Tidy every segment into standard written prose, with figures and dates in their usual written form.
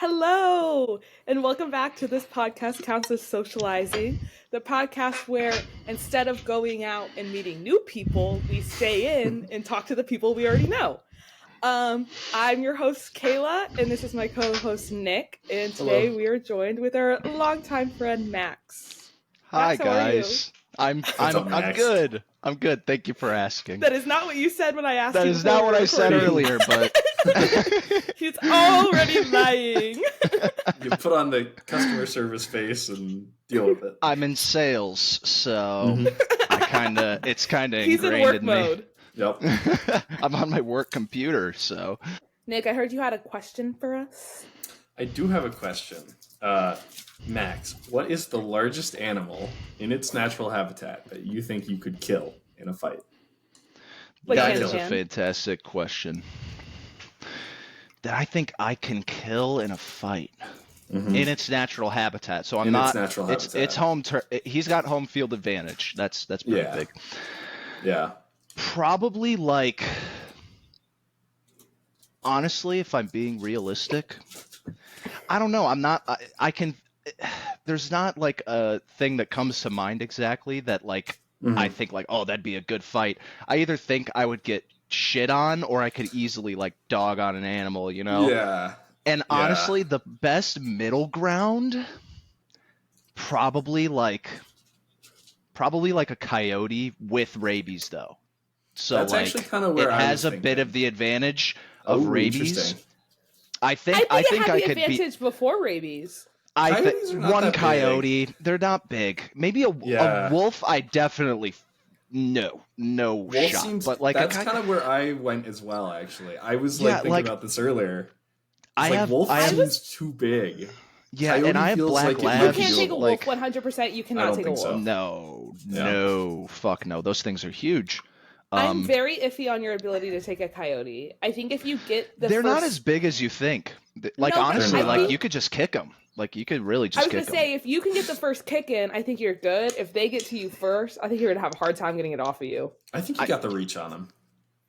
Hello, and welcome back to this podcast counts as Socializing, the podcast where instead of going out and meeting new people, we stay in and talk to the people we already know. I'm your host, Kayla, and this is my co-host, Nick, and today Hello. we are joined with our longtime friend, Max. Hi Max, how are you? guys. I'm up, Max? good. I'm good. Thank you for asking. That is not what you said when I asked That you. is not what I said earlier, but He's already lying. You put on the customer service face and deal with it. I'm in sales, so it's kinda He's in ingrained work in mode. Yep. me. I'm on my work computer, so Nick, I heard you had a question for us. I do have a question. Max, what is the largest animal in its natural habitat that you think you could kill in a fight? Like that hand is to a hand? fantastic question. That I think I can kill in a fight. Mhm. In its natural habitat. So I'm In not its natural habitat. it's home he's got home field advantage. That's pretty Yeah. big. Yeah. Probably honestly, if I'm being realistic, I don't know. I'm not. I can. There's not like a thing that comes to mind exactly that Mhm. I think oh, that'd be a good fight. I either think I would get shit on or I could easily dog on an animal, Yeah. And honestly, the best middle ground, probably like a coyote with rabies though. So That's actually kind of where it I has was a bit thinking. of the advantage of rabies. Interesting. I think it had I the could be. advantage before rabies. Coyotes are not One that big. coyote. They're not big. Maybe Yeah. a wolf. I definitely no Wolf shot. seems, But that's kind of where I went as well, actually. I was Yeah, thinking about this earlier. Wolf I have seems too big. yeah, Coyote and I have feels black like it might You labs. be can't take a wolf like 100%. You I cannot don't take a think so. wolf. no, fuck no. Those things are huge. I'm very iffy on your ability to take a coyote. I think if you get the they're first... not as big as you think. but Honestly, I think- you could just kick them. You could really I just was kick gonna them. say, if you can get the first kick in, I think you're good. If they get to you first, I think you're gonna have a hard time getting it off of you. I think you got the reach on him.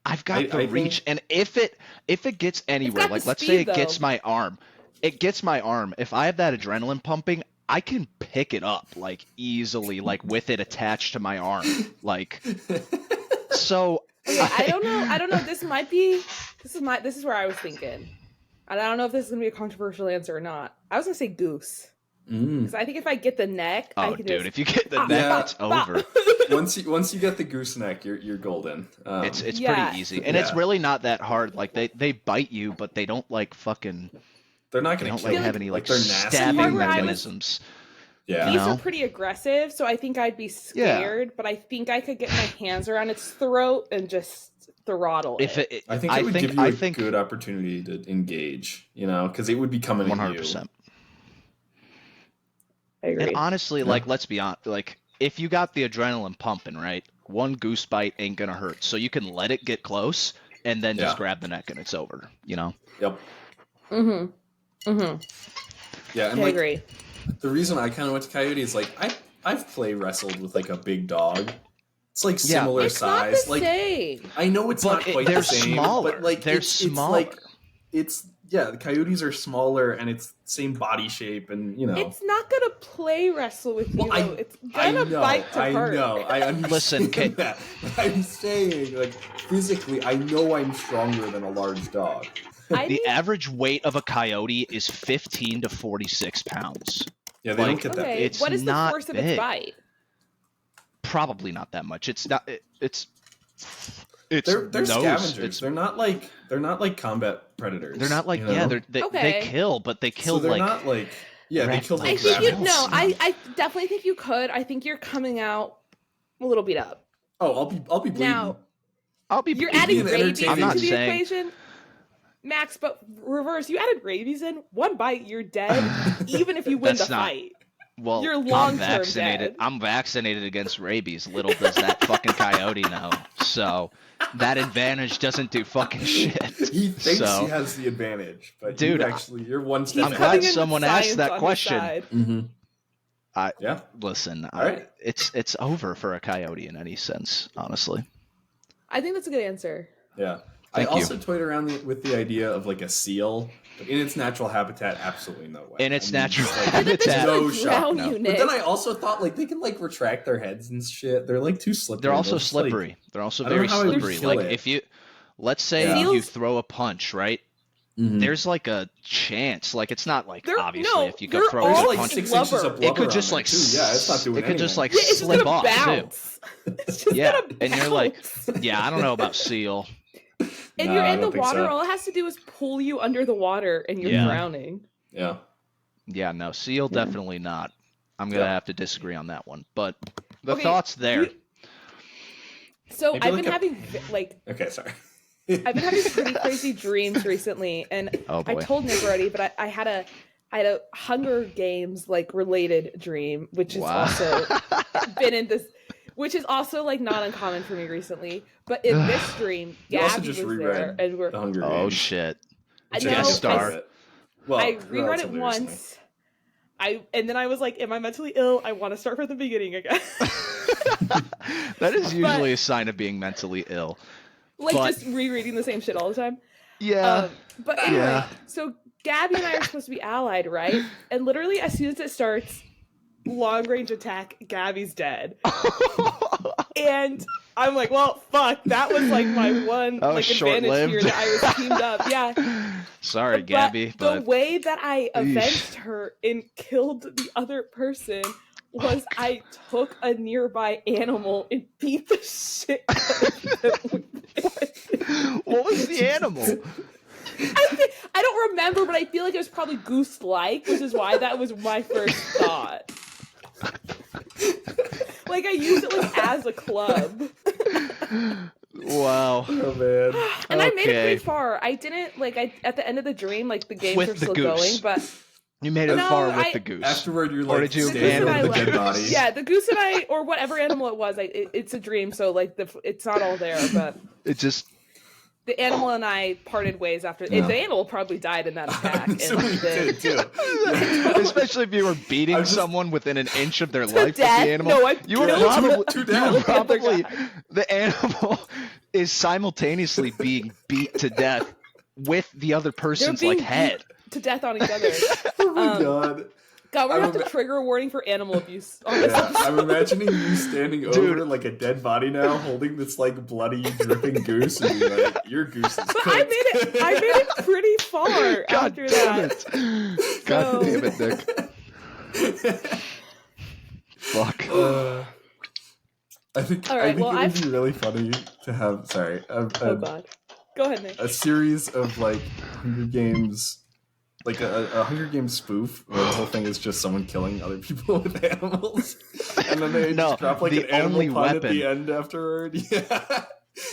I've got the I reach, and if it gets anywhere, got the let's say speed, it gets though. my arm, If I have that adrenaline pumping, I can pick it up easily, with it attached to my arm, So Okay, I don't know. This is where I was thinking. And I don't know if this is gonna be a controversial answer or not. I was gonna say goose. Because I think if I get the neck, I oh, can dude, just... if you get the Bop, neck, bop, it's bop. over. Once you get the gooseneck, you're golden. It's Yeah. pretty easy, and it's Yeah. really not that hard. They bite you, but they don't fucking. they're not They gonna don't kill have you. any they're nasty. stabbing Part where I was- mechanisms. Yeah. These You know? are pretty aggressive, so I think I'd be scared, but I think I could get my hands around its throat and just throttle If it. I think it would give you I a think good opportunity to engage, because it would be coming at you. 100%. I agree. And honestly, Yeah. let's be honest, if you got the adrenaline pumping, right, one goose bite ain't gonna hurt. So you can let it get close and then just Yeah. grab the neck and it's over, Yep. Mm-hmm. Mm-hmm. Yeah, and I agree. the reason I kind of went to coyote is I've play wrestled with a big dog. It's similar It's not size. the same. I know it's But not quite they're the same, smaller. but They're it's smaller. the coyotes are smaller and it's same body shape and It's not gonna play wrestle with you. Well, Though. It's gonna bite to hurt. I understand Listen, Kate. that. But I'm saying, physically, I know I'm stronger than a large dog. The average weight of a coyote is 15 to 46 pounds. Yeah, they don't get that Okay, big. It's what is the not force of big. its bite? Probably not that much. It's not. It's They're nose. scavengers. They're not like combat predators. They're not they Okay. kill, but they kill so they're not they rat kill I like think you. rabbits. No, I definitely think you could. I think you're coming out a little beat up. Oh, I'll be bleeding. Now I'll be. you're It'd adding be an rabies entertaining- I'm not into the saying- equation, Max. But reverse, you added rabies in. One bite, you're dead. Even if you win the That's not- fight. Well, You're I'm long-term vaccinated. dead. I'm vaccinated against rabies. Little does that fucking coyote know. So that advantage doesn't do fucking shit. He thinks So- he has the advantage, but Dude, you're one step I'm He's ahead. glad coming in with someone asked science that on his question. side. Mm-hmm. Yeah. Listen, All right. it's over for a coyote in any sense, honestly. I think that's a good answer. Yeah. Thank I you. also toyed around with the idea of like a seal, but in its natural habitat, absolutely no way. In its natural just, like, habitat. no Drown shot. no. you, But Nick. then I also thought like they can like retract their heads and shit. They're like too slippery. They're also They'll just, like- slippery. They're also I don't very know how I would slippery. kill Like it. if you, let's say Yeah. you Seals- throw a punch, right? Mhm. There's like a chance. Like it's not like obviously if you go they're throw all a like punch, 6 blubber. inches of it blubber could just on like there, too. Yeah, it's not doing it could just anything. like Yeah, it's just slip gonna off too. bounce. It's just Yeah, gonna and you're like, bounce. yeah, I don't know about seal. And Nah, you're I in the don't think water. so. All it has to do is pull you under the water, and you're Yeah. drowning. Yeah. Yeah, no, seal Yeah. definitely not. I'm gonna Yeah. have to disagree on that one. But the Okay, thoughts there. So Maybe I've like been a- having like Okay, sorry. I've been having pretty crazy dreams recently, and Oh I boy. told Nick already, but I had a Hunger Games like related dream, which has Wow. also been in this, which is also like not uncommon for me recently. But in this dream, You also Gabby just was reread there, and we're The Hunger Games. Oh shit. I which know, Guest just star. part of it. Well, I reread it relatively recently. once. And then I was like, "Am I mentally ill? I want to start from the beginning again." That is usually a sign of being mentally ill. Like But- just rereading the same shit all the time. Yeah. But anyway, Yeah. so Gabby and I are supposed to be allied, right? And literally, as soon as it starts, long range attack, Gabby's dead. And I'm like, well, fuck, that was like my one That was like advantage short-lived. here that I was teamed up. Yeah. Sorry, Gabby, the but way that I Eesh. avenged her and killed the other person was I took a nearby animal and beat the shit out of them with it. what was the animal? I don't remember, but I feel like it was probably goose-like, which is why that was my first thought. Like I used it like as a club, Wow. Oh man. and I made it Okay. pretty far. I didn't like at the end of the dream, like the games With are the still goose. going, but You made it No, far with I- the goose. Afterward, you're Or like did you standing abandon over the the dead body. yeah, the goose and I, or whatever animal it was, it's a dream, so like it's not all there, but It just the animal and I parted ways after. Yeah. The animal probably died in that attack, and So we then- did too. especially if you were beating I'm just- someone within an inch of their life with death? the animal. No, I you were killed probably, to you death. were The other probably guy. the animal is simultaneously being beat to death with the other They're person's being like head. beat to death on each other. Oh my Um, god. God, we're gonna I'm have to ima- trigger a warning for animal abuse on this Yeah, episode. I'm imagining you standing Dude. over like a dead body now, holding this like bloody, dripping goose, and you're like, your goose is But cooked. I made it pretty far God after damn that. it! God So- damn it, Nick. Fuck. I think All right, I think well, it would be really funny to have Oh God, go ahead, Nick. a series of like Hunger Games, like a Hunger Games spoof where the whole thing is just someone killing other people with animals, and then they No, just drop like the an animal only pun at weapon- the end afterward. Yeah.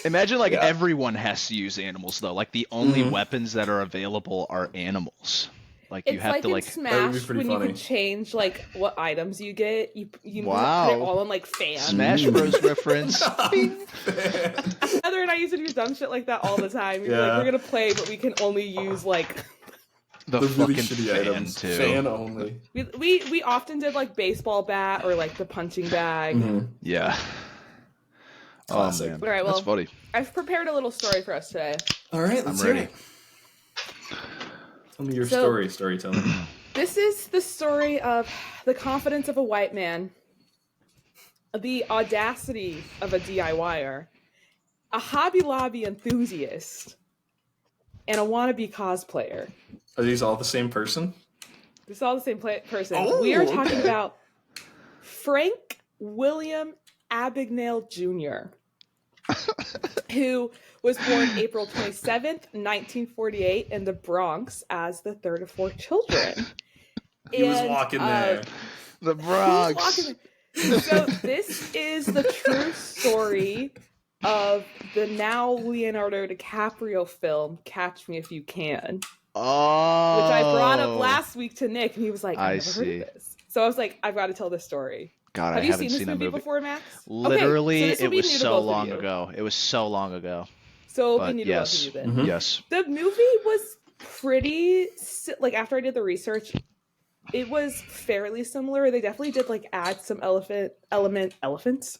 Imagine like Yeah. everyone has to use animals though. Like the only Mhm. weapons that are available are animals. Like you It's have like to in like That would be Smash pretty when you funny. can change like what items you get. You Wow. put it all in like fans. Smash Bros reference. Heather and I used to do dumb shit like that all the time. We'd be Yeah. like, we're gonna play, but we can only use like The, The really fucking shitty fan items. too. Fan only. we often did like baseball bat or like the punching bag. Mhm. Yeah. Classic. Oh man, All right, that's well- funny. I've prepared a little story for us today. All right, I'm let's hear ready. it. Tell me your So- story, storyteller. This is the story of the confidence of a white man, the audacity of a DIYer, a Hobby Lobby enthusiast, and a wannabe cosplayer. Are these all the same person? This is all the same person. Oh, We are talking okay. about Frank William Abagnale Jr., who was born April 27th, 1948 in the Bronx as the third of four children. He was And, walking there. The he was Bronx. walking there. So this is the true story of the now Leonardo DiCaprio film Catch Me If You Can, Oh. which I brought up last week to Nick, and he was like, I "I've never heard see. of this." So I was like, "I've got to tell this story." God, Have I you haven't seen this seen that movie movie. before, Max? Literally, Okay, so this will it be was new to so both of long you. ago. It was so long ago. So it'll But be new yes. to both of you then. Mhm. Yes. The movie was pretty like after I did the research, it was fairly similar. They definitely did like add some elephants.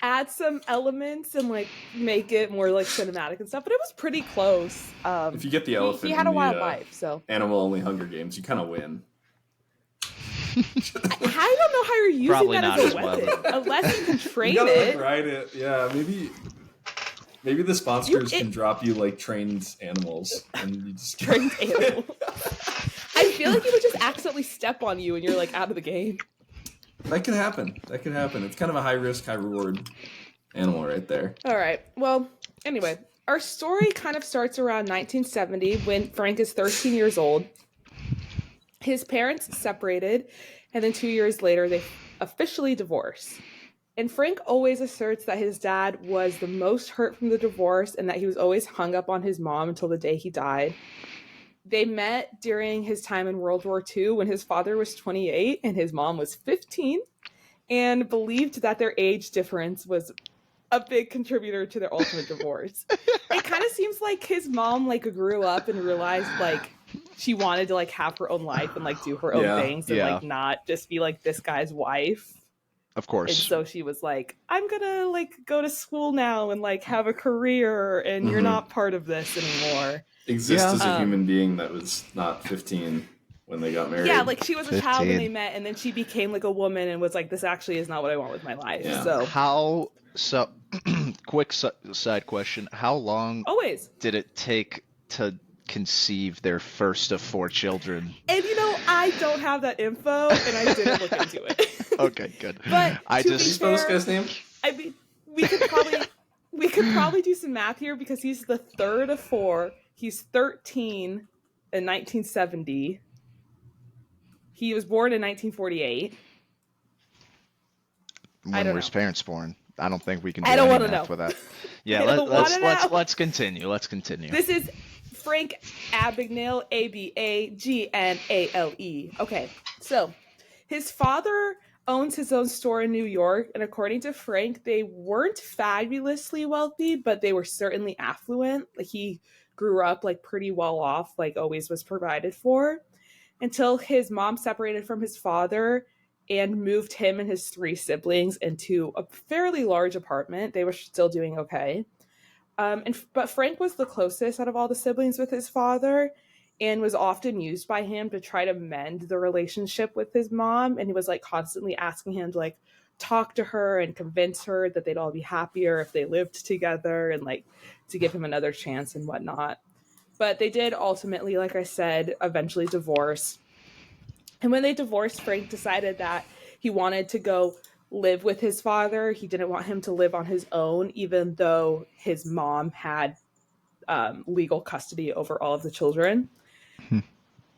Add some elements and like make it more like cinematic and stuff, but it was pretty close. If you get the elephant he had a in wild the life, so animal-only Hunger Games, you kind of win. I don't know how you're using Probably that not as as a well. weapon, unless you can train You gotta it. like ride it. Yeah, maybe the sponsors can drop you like trained animals, and you just Trained animal. I feel like he would just accidentally step on you and you're like out of the game. That could happen. It's kind of a high risk, high reward animal right there. All right. Well, anyway, our story kind of starts around 1970 when Frank is 13 years old. His parents separated, and then 2 years later, they officially divorced. And Frank always asserts that his dad was the most hurt from the divorce and that he was always hung up on his mom until the day he died. They met during his time in World War II when his father was 28 and his mom was 15, and believed that their age difference was a big contributor to their ultimate divorce. It kind of seems like his mom like grew up and realized like she wanted to like have her own life and like do her own things and like not just be like this guy's wife. Of course. And so she was like, I'm gonna like go to school now and like have a career, and you're not part of this anymore. Exist as a human being that was not 15 when they got married. Yeah, like she was a 15. child when they met, and then she became like a woman and was like, this actually is not what I want with my life. Yeah. So Quick side question: how long always did it take to conceive their first of 4 children? And I don't have that info, and I didn't look into it. Okay, good. But I to just be Spell this fair, guy's name? I mean, we could probably do some math here because he's the third of 4. He's 13 in 1970. He was born in 1948. when were his know. parents born? I don't think we can do I don't any wanna math know. with that. Yeah, I don't wanna know. let's continue. Let's continue. This is Frank Abagnale, Abagnale. Okay, so his father owns his own store in New York, and according to Frank, they weren't fabulously wealthy, but they were certainly affluent. Like he grew up like pretty well off, like always was provided for, until his mom separated from his father and moved him and his 3 siblings into a fairly large apartment. They were still doing okay. But Frank was the closest out of all the siblings with his father and was often used by him to try to mend the relationship with his mom. And he was like constantly asking him to like talk to her and convince her that they'd all be happier if they lived together and like to give him another chance and whatnot. But they did ultimately, like I said, eventually divorce. And when they divorced, Frank decided that he wanted to go live with his father. He didn't want him to live on his own, even though his mom had legal custody over all of the children.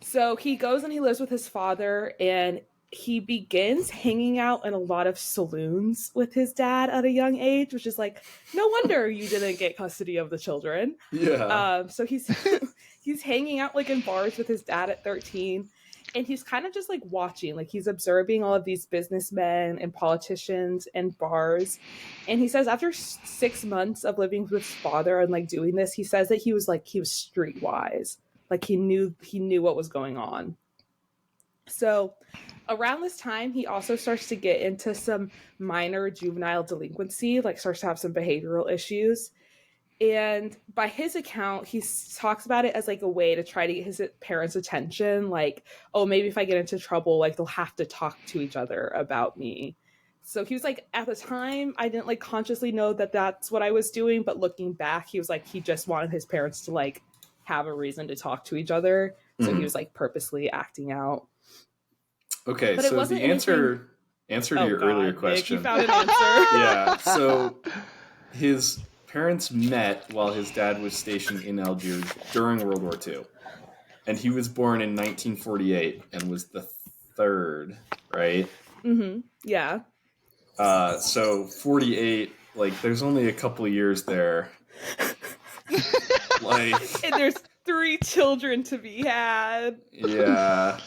So he goes and he lives with his father, and he begins hanging out in a lot of saloons with his dad at a young age, which is like, no wonder you didn't get custody of the children. Yeah. So he's hanging out like in bars with his dad at 13. And he's kind of just like watching, like he's observing all of these businessmen and politicians and bars. And he says after 6 months of living with his father and like doing this, he says that he was streetwise. Like he knew what was going on. So around this time, he also starts to get into some minor juvenile delinquency, like starts to have some behavioral issues. And by his account, he talks about it as like a way to try to get his parents' attention. Like, oh, maybe if I get into trouble, like they'll have to talk to each other about me. So he was like, at the time, I didn't like consciously know that that's what I was doing. But looking back, he was like, he just wanted his parents to like have a reason to talk to each other. So he was like purposely acting out. Okay, But it so wasn't the answer to your earlier question. Nick, you found an answer. Yeah, so his parents met while his dad was stationed in Algiers during World War II. And he was born in 1948 and was the 3rd, right? Mm-hmm. Yeah. So 48, like, there's only a couple of years there. Like, And there's 3 children to be had. yeah.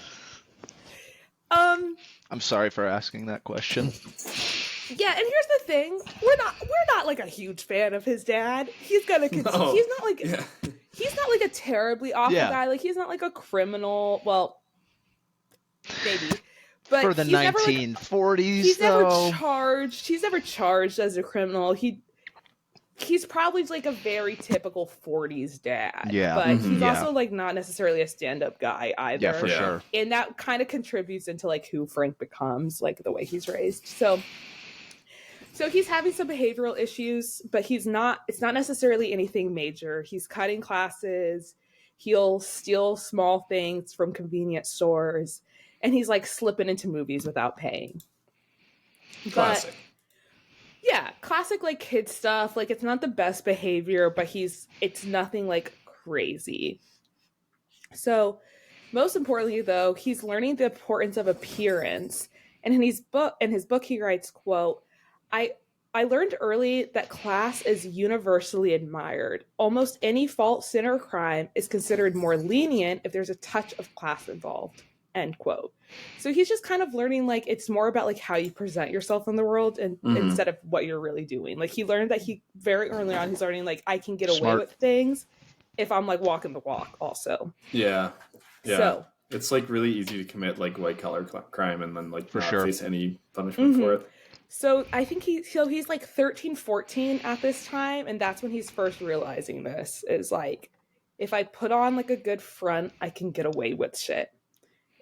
I'm sorry for asking that question. Yeah, and here's the thing: we're not like a huge fan of his dad. He's gonna No. he's not like Yeah. he's not like a terribly awful guy. Like he's not like a criminal. Well, maybe. But For the he's never, 1940s, he's never though. charged. He's never charged as a criminal. He's probably like a very typical 40s dad. Yeah. But he's Yeah. also like not necessarily a stand-up guy either. Yeah, for sure. And that kind of contributes into like who Frank becomes, like the way he's raised. So he's having some behavioral issues, but it's not necessarily anything major. He's cutting classes. He'll steal small things from convenience stores, and he's like slipping into movies without paying. Classic. Yeah, classic like kid stuff. Like it's not the best behavior, but it's nothing like crazy. So most importantly though, he's learning the importance of appearance. And in his book he writes, quote, I learned early that class is universally admired. Almost any fault, sin, or crime is considered more lenient if there's a touch of class involved. End quote. So he's just kind of learning like it's more about like how you present yourself in the world and instead of what you're really doing. Like he learned that very early on he's learning like I can get away with things if I'm like walking the walk also. Yeah. So it's like really easy to commit like white collar crime and then like not face any punishment for it. So I think he's like 13, 14 at this time, and that's when he's first realizing this is like, if I put on like a good front, I can get away with shit.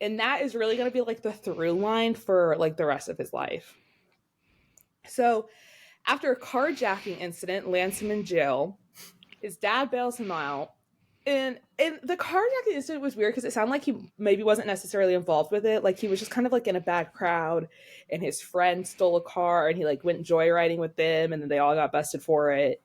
And that is really going to be like the through line for like the rest of his life. So after a carjacking incident lands him in jail, his dad bails him out. And the carjacking incident was weird because it sounded like he maybe wasn't necessarily involved with it. Like he was just kind of like in a bad crowd and his friend stole a car and he like went joyriding with them and then they all got busted for it.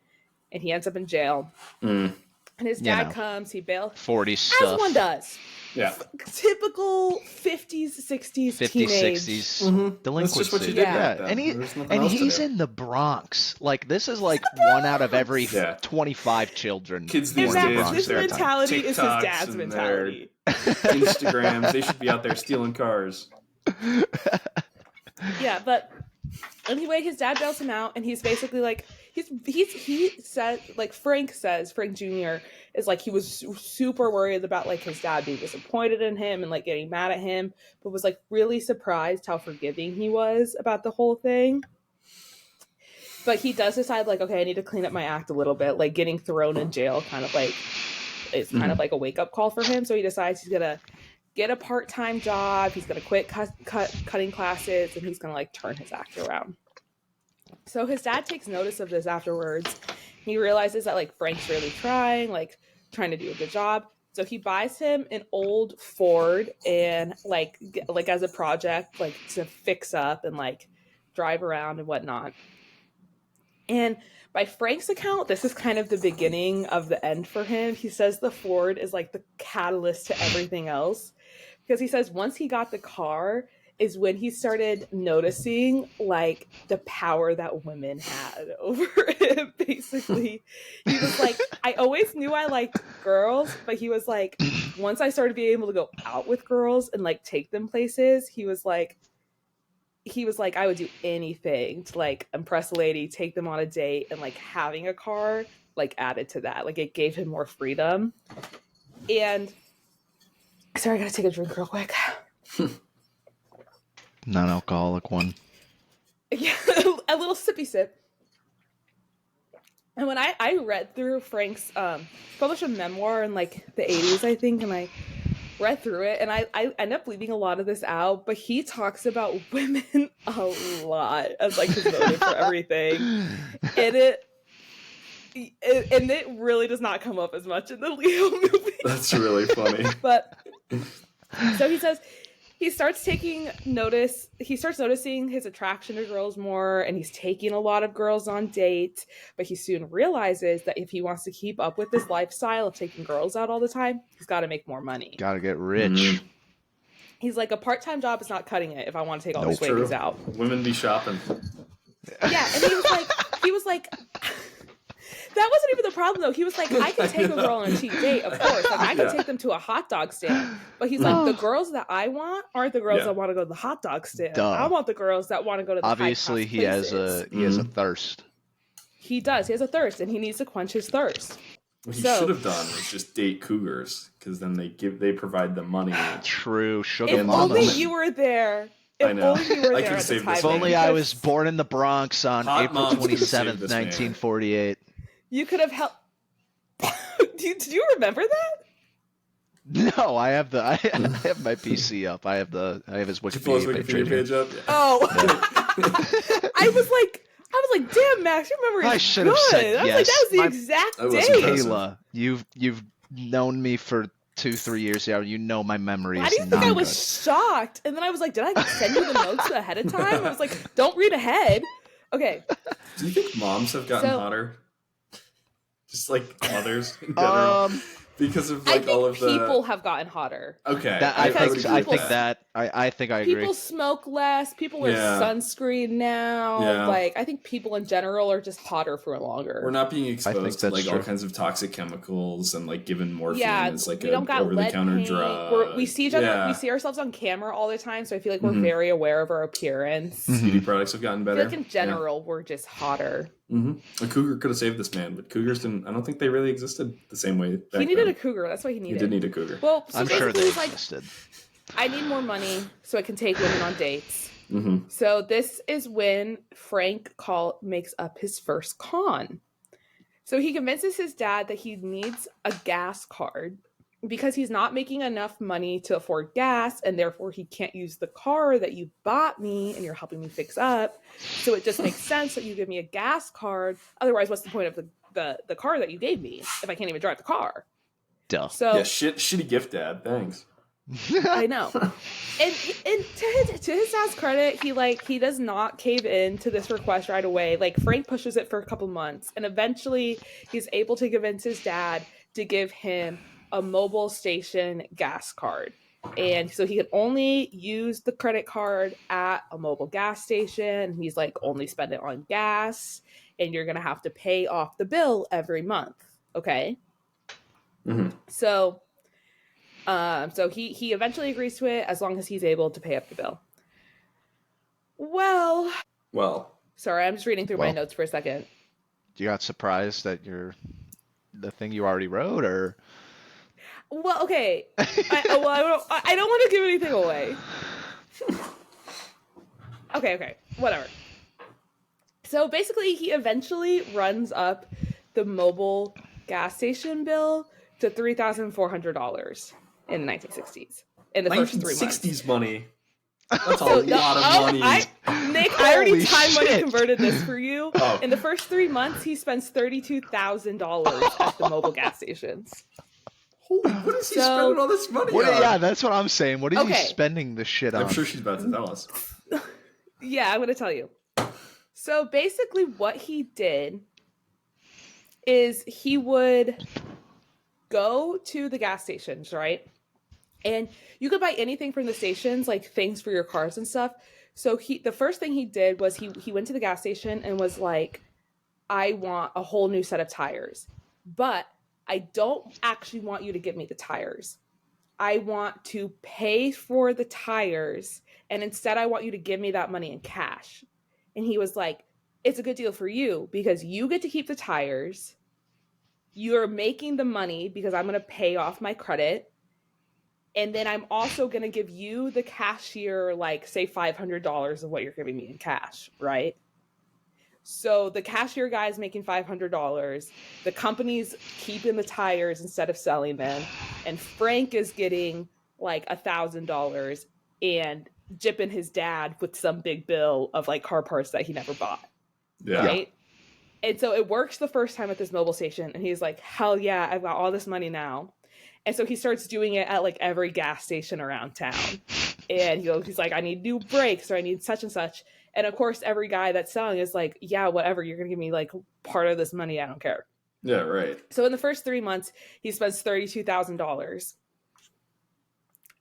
And he ends up in jail. And his dad comes, he bails. 40s stuff. As one does. Yeah. Typical 50s, 60s, 50s, teenage. 60s delinquency. That's just what you did. Yeah. And he's in the Bronx. Like, this is like one out of every 25 children. Kids these days, this mentality is his dad's mentality. Instagrams, they should be out there stealing cars. Yeah, but anyway, his dad bails him out, and he's basically like, he said, like Frank Jr. is like, he was super worried about like his dad being disappointed in him and like getting mad at him, but was like really surprised how forgiving he was about the whole thing. But he does decide like, okay, I need to clean up my act a little bit. Like getting thrown in jail kind of like is kind of like a wake up call for him. So he decides he's gonna get a part-time job. He's gonna quit cutting classes, and he's gonna like turn his act around. So his dad takes notice of this afterwards. He realizes that like Frank's really trying to do a good job. So he buys him an old Ford and like as a project, like to fix up and like drive around and whatnot. And by Frank's account, this is kind of the beginning of the end for him. He says the Ford is like the catalyst to everything else. Because he says once he got the car is when he started noticing like the power that women had over him, basically. He was like, I always knew I liked girls, but he was like, once I started being able to go out with girls and like take them places, he was like, I would do anything to like impress a lady, take them on a date, and like having a car like added to that. Like it gave him more freedom. And sorry, I gotta take a drink real quick. Non-alcoholic one. Yeah, a little sippy sip. And when I read through Frank's published a memoir in like the 80s, I think, and I read through it, and I end up leaving a lot of this out, but he talks about women a lot as like his motive for everything. And it really does not come up as much in the Leo movie. That's really funny. But so he says he starts noticing his attraction to girls more, and he's taking a lot of girls on dates, but he soon realizes that if he wants to keep up with this lifestyle of taking girls out all the time, he's got to make more money. Got to get rich. Mm-hmm. He's like, a part-time job is not cutting it if I want to take all these ladies out. Women be shopping. Yeah, and he was like that wasn't even the problem though. He was like, I can take a girl on a cheap date, of course. Like I can take them to a hot dog stand. But he's like, the girls that I want aren't the girls that want to go to the hot dog stand. Duh. I want the girls that want to go to the Obviously he has a thirst. He does. He has a thirst, and he needs to quench his thirst. What he So- should have done was just date cougars, because then they provide the money. True, sugar If And mama. only woman. you were there. I If know. only you were I there could've at the saved this If timing. only I because was born in the Bronx on Hot April moms could've saved 27th, this man. 1948. You could have helped. Did you remember that? No, I have I have my PC up. I have his Did you pull his Wikipedia page. Wikipedia page up? Yeah. Oh, I was like, damn, Max, your memory is I should have good. said I was like, yes. that was the My- exact That was date. impressive. Kayla, you've known me for 2-3 years now. You know my memory Why is do you not think I good. was shocked? And then I was like, did I send you the notes ahead of time? I was like, don't read ahead. Okay. Do you think moms have gotten So- hotter? Just like mothers in general? Because of I like think all of the people have gotten hotter. Okay. That, I I Because think people- I think I agree. People smoke less. People wear Yeah. sunscreen now. Yeah. Like, I think people in general are just hotter for longer. We're not being think exposed to that's like all true. kinds of toxic chemicals and like given morphine Yeah, as like we a don't got over the lead counter paint. drug. We see each other. Yeah. We see ourselves on camera all the time, so I feel like we're Mhm. very aware of our appearance. Mhm. Beauty products have gotten I better. feel like in general, we're just hotter. A cougar could have saved this man, but cougars didn't. I don't think they really existed the same way. Back He needed then. a cougar. That's what he He needed. did need a cougar. Well, so I'm sure basically they he's like, existed. I need more money so I can take women on dates. Mm-hmm. So this is when Frank makes up his first con. So he convinces his dad that he needs a gas card because he's not making enough money to afford gas, and therefore he can't use the car that you bought me and you're helping me fix up. So it just makes sense that you give me a gas card. Otherwise, what's the point of the car that you gave me if I can't even drive the car? Duh. So Yeah, shitty gift, Dad. Thanks. I know. And to his dad's credit, he does not cave in to this request right away. Like, Frank pushes it for a couple months, and eventually he's able to convince his dad to give him a mobile station gas card. And so he can only use the credit card at a mobile gas station. He's like, only spend it on gas, and you're gonna have to pay off the bill every month. Okay. Mm-hmm. So he eventually agrees to it as long as he's able to pay up the bill. Well, sorry, I'm just reading through my Well. notes for a second. You got surprised that the thing you already wrote, or Well, okay. I don't want to give anything away. Okay, whatever. So basically, he eventually runs up the mobile gas station bill to $3,400 in the 1960s. In the first 3 months. 1960s money. That's a So, lot of money. Nick, I already Holy time money shit. converted this for you. Oh. In the first 3 months, he spends $32,000 at the mobile gas stations. Holy, what is he So- spending all this money what? on? Yeah, that's what I'm saying. What are you Okay. spending this shit on? I'm sure she's about to tell us. Yeah, I'm going to tell you. So basically what he did is he would go to the gas stations, right? And you could buy anything from the stations, like things for your cars and stuff. So the first thing he did was he went to the gas station and was like, I want a whole new set of tires, but I don't actually want you to give me the tires. I want to pay for the tires, and instead I want you to give me that money in cash. And he was like, it's a good deal for you because you get to keep the tires. You're making the money because I'm going to pay off my credit. And then I'm also going to give you, the cashier, like, say $500 of what you're giving me in cash, right? So the cashier guy's making $500. The company's keeping the tires instead of selling them. And Frank is getting like $1,000 and jipping his dad with some big bill of like car parts that he never bought. Yeah. Right? And so it works the first time at this mobile station. And he's like, hell yeah, I've got all this money now. And so he starts doing it at like every gas station around town. And he's like, I need new brakes or I need such and such. And of course, every guy that's selling is like, yeah, whatever. You're going to give me like part of this money. I don't care. Yeah, right. So in the first 3 months, he spends $32,000.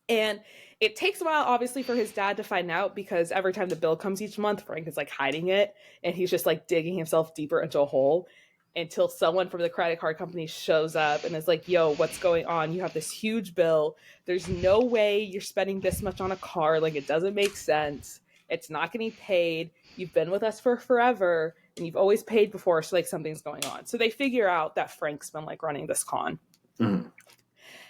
And it takes a while, obviously, for his dad to find out because every time the bill comes each month, Frank is like hiding it. And he's just like digging himself deeper into a hole until someone from the credit card company shows up and is like, yo, what's going on? You have this huge bill. There's no way you're spending this much on a car. Like, it doesn't make sense. It's not getting paid. You've been with us for forever. and you've always paid before, so like something's going on. So they figure out that Frank's been like running this con. Mm.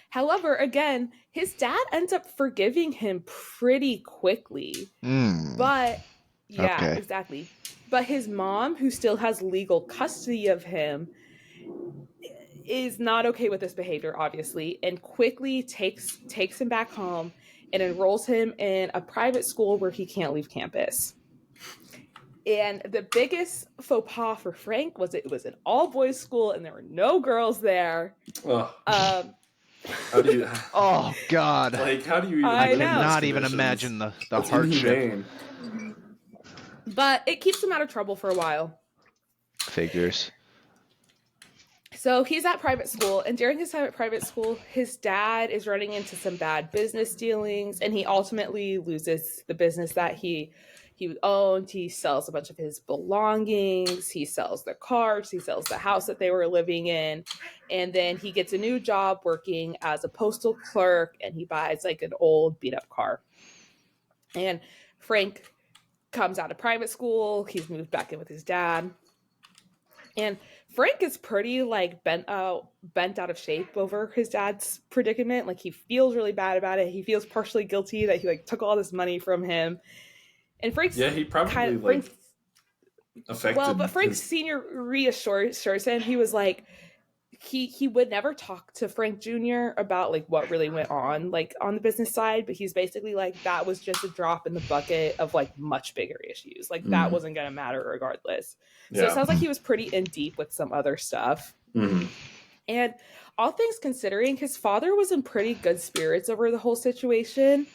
However, again, his dad ends up forgiving him pretty quickly. But yeah, Okay. exactly. But his mom, who still has legal custody of him, is not okay with this behavior, obviously, and quickly takes him back home and enrolls him in a private school where he can't leave campus. And the biggest faux pas for Frank was it was an all-boys school and there were no girls there. How do you? Oh God! Like, how do you? Even I know. cannot even imagine the hardship. Inhumane. But it keeps him out of trouble for a while. Figures. So he's at private school, and during his time at private school, his dad is running into some bad business dealings, and he ultimately loses the business that he owned. He sells a bunch of his belongings, he sells their cars, he sells the house that they were living in, and then he gets a new job working as a postal clerk, and he buys like an old beat-up car. And Frank comes out of private school, he's moved back in with his dad, and Frank is pretty like bent out of shape over his dad's predicament. Like he feels really bad about it. He feels partially guilty that he like took all this money from him. And Frank's he probably kind of like affected. Well, but Frank's senior reassures him. He was like, he would never talk to Frank Jr. about like what really went on like on the business side, but he's basically like that was just a drop in the bucket of like much bigger issues. Like that wasn't gonna matter regardless. So it sounds like he was pretty in deep with some other stuff. And all things considering, his father was in pretty good spirits over the whole situation.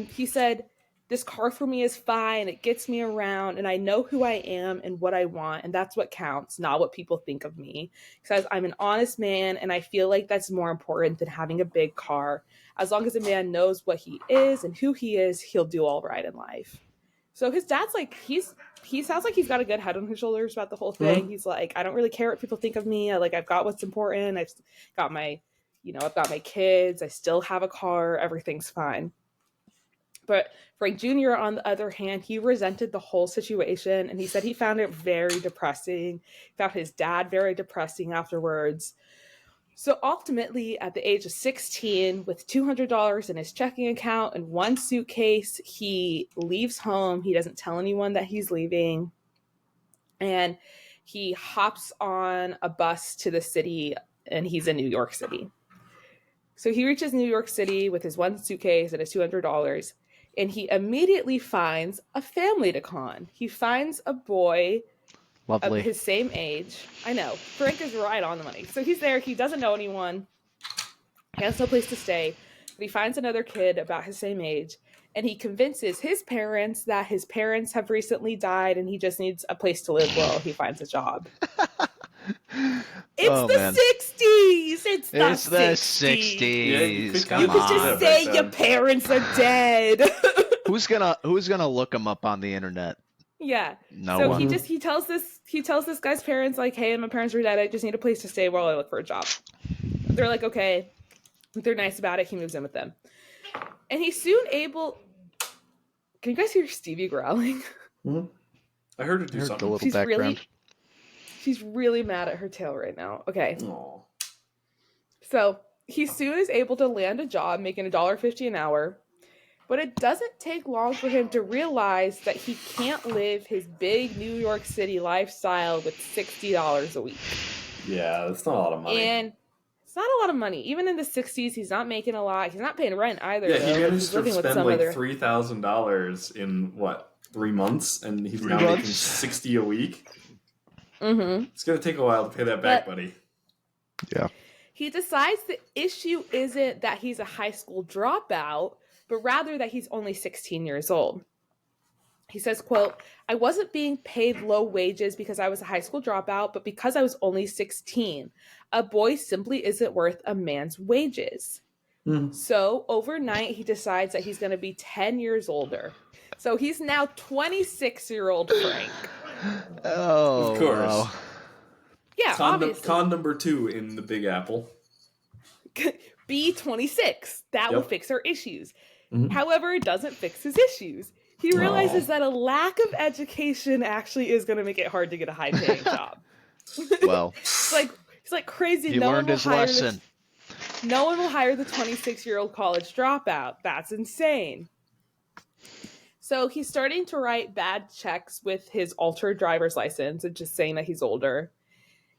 He said, "This car for me is fine. It gets me around, and I know who I am and what I want, and that's what counts, not what people think of me." He says, "I'm an honest man, and I feel like that's more important than having a big car. As long as a man knows what he is and who he is, he'll do all right in life." So his dad's like, he sounds like he's got a good head on his shoulders about the whole thing. He's like, "I don't really care what people think of me. I've got what's important. I've got my kids. I still have a car. Everything's fine." But Frank Jr., on the other hand, he resented the whole situation, and he said he found it very depressing. He found his dad very depressing afterwards. So ultimately, at the age of 16, with $200 in his checking account and one suitcase, he leaves home. He doesn't tell anyone that he's leaving. And he hops on a bus to the city, and he's in New York City. So he reaches New York City with his one suitcase and his $200. And he immediately finds a family to con. He finds a boy Lovely. of his same age. I know. Frank is right on the money. So he's there. He doesn't know anyone. He has no place to stay. But he finds another kid about his same age. And he convinces his parents that his parents have recently died and he just needs a place to live while he finds a job. It's the 60s. It's the 60s. Yeah, you could just say your parents are dead. Who's gonna look them up on the internet? Yeah. No one. He tells this guy's parents like, "Hey, my parents are dead. I just need a place to stay while I look for a job." They're like, "Okay." They're nice about it. He moves in with them, and he's soon able. Can you guys hear Stevie growling? I heard her do something. A little background. She's really mad at her tail right now. Okay. Aww. So he soon is able to land a job making $1.50 an hour, but it doesn't take long for him to realize that he can't live his big New York City lifestyle with $60 a week. Yeah, that's not a lot of money. And it's not a lot of money. Even in the 60s, he's not making a lot. He's not paying rent either. Yeah, though. he managed to living spend with some like other... $3,000 in, 3 months? And he's now making $60 a week? Mm-hmm. It's going to take a while to pay that back, buddy. Yeah. He decides the issue isn't that he's a high school dropout, but rather that he's only 16 years old. He says, quote, "I wasn't being paid low wages because I was a high school dropout, but because I was only 16. A boy simply isn't worth a man's wages." So overnight, he decides that he's going to be 10 years older. So he's now 26-year-old Frank. Oh, of course. Wow. Yeah, obviously. Con number 2 in the Big Apple. Be 26. That will fix our issues. Mm-hmm. However, it doesn't fix his issues. He realizes that a lack of education actually is going to make it hard to get a high-paying job. Well, He's like crazy. he learned his lesson. No one will hire the 26-year-old college dropout. That's insane. So he's starting to write bad checks with his altered driver's license and just saying that he's older.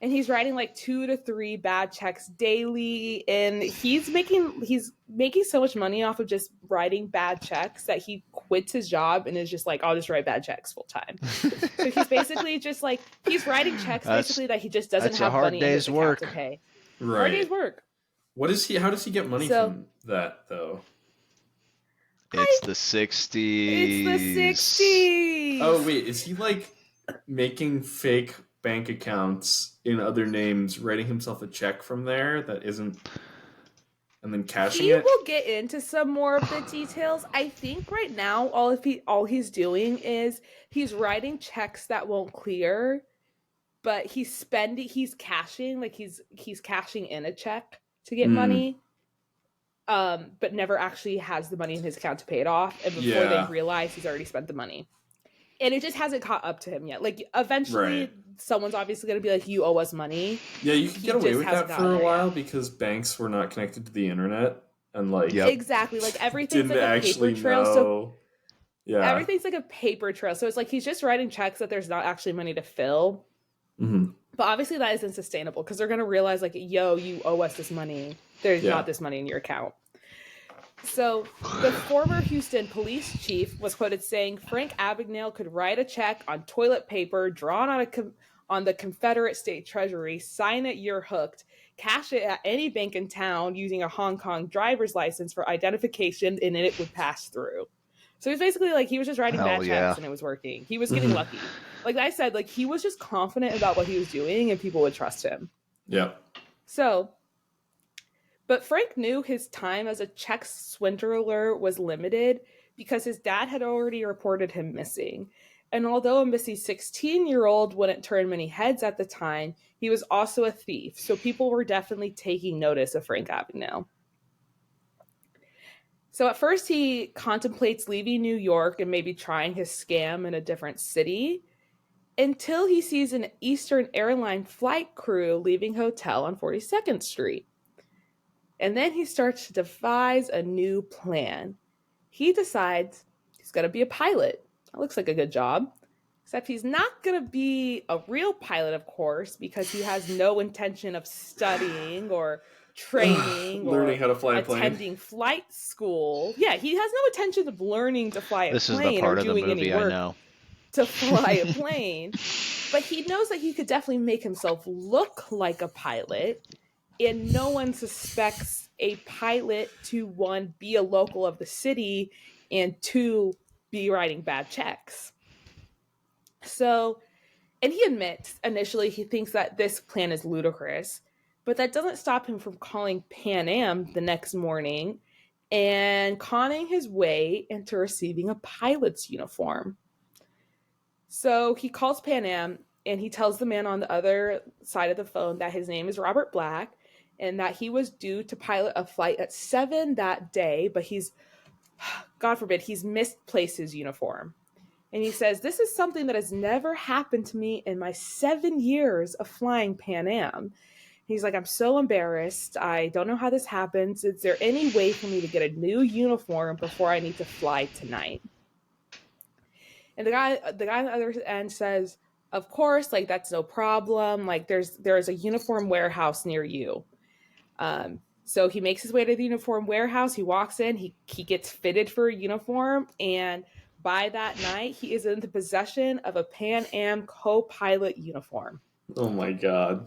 And he's writing like 2 to 3 bad checks daily. And he's making so much money off of just writing bad checks that he quits his job and is just like, I'll just write bad checks full time. So he's basically just like, he's writing checks basically that he just doesn't have money in his account to pay. Right. Hard day's work. How does he get money from that though? It's the 60s. It's the 60s. Oh wait, is he like making fake bank accounts in other names, writing himself a check from there that isn't, and then cashing it? We'll get into some more of the details. I think right now all he's doing is he's writing checks that won't clear, but he's cashing, like he's cashing in a check to get money. But never actually has the money in his account to pay it off, and before they realize he's already spent the money. And it just hasn't caught up to him yet. Like, eventually, someone's obviously going to be like, you owe us money. Yeah, you could get away with that for a while because banks were not connected to the internet. And, like... Yep. Exactly. Like, everything's like a paper trail. So everything's like a paper trail. So it's like he's just writing checks that there's not actually money to fill. Mm-hmm. But obviously that isn't sustainable because they're going to realize, like, yo, you owe us this money. There's not this money in your account. So the former Houston police chief was quoted saying Frank Abagnale could write a check on toilet paper drawn on the Confederate State Treasury, sign it, you're hooked, cash it at any bank in town using a Hong Kong driver's license for identification, and it would pass through. So he's basically like, he was just writing bad checks and it was working. He was getting lucky. Like I said, like he was just confident about what he was doing and people would trust him. Yeah. But Frank knew his time as a check swindler was limited because his dad had already reported him missing. And although a missing 16-year-old wouldn't turn many heads at the time, he was also a thief. So people were definitely taking notice of Frank Abagnale. So at first he contemplates leaving New York and maybe trying his scam in a different city until he sees an Eastern airline flight crew leaving a hotel on 42nd Street. And then he starts to devise a new plan. He decides he's going to be a pilot. That looks like a good job. Except he's not going to be a real pilot, of course, because he has no intention of studying or training learning or how to fly a plane. Attending flight school. Yeah, he has no intention of learning to fly a plane. This is the part or of the doing movie any work I know. to fly a plane. But he knows that he could definitely make himself look like a pilot. And no one suspects a pilot to, 1, be a local of the city, and 2, be writing bad checks. So, and he admits initially he thinks that this plan is ludicrous, but that doesn't stop him from calling Pan Am the next morning and conning his way into receiving a pilot's uniform. So he calls Pan Am and he tells the man on the other side of the phone that his name is Robert Black, and that he was due to pilot a flight at 7 that day, but God forbid, he's misplaced his uniform. And he says, this is something that has never happened to me in my 7 years of flying Pan Am. He's like, I'm so embarrassed. I don't know how this happens. Is there any way for me to get a new uniform before I need to fly tonight? And the guy on the other end says, of course, like, that's no problem. Like, there's a uniform warehouse near you. So he makes his way to the uniform warehouse. He walks in, he gets fitted for a uniform. And by that night, he is in the possession of a Pan Am co-pilot uniform. Oh my God.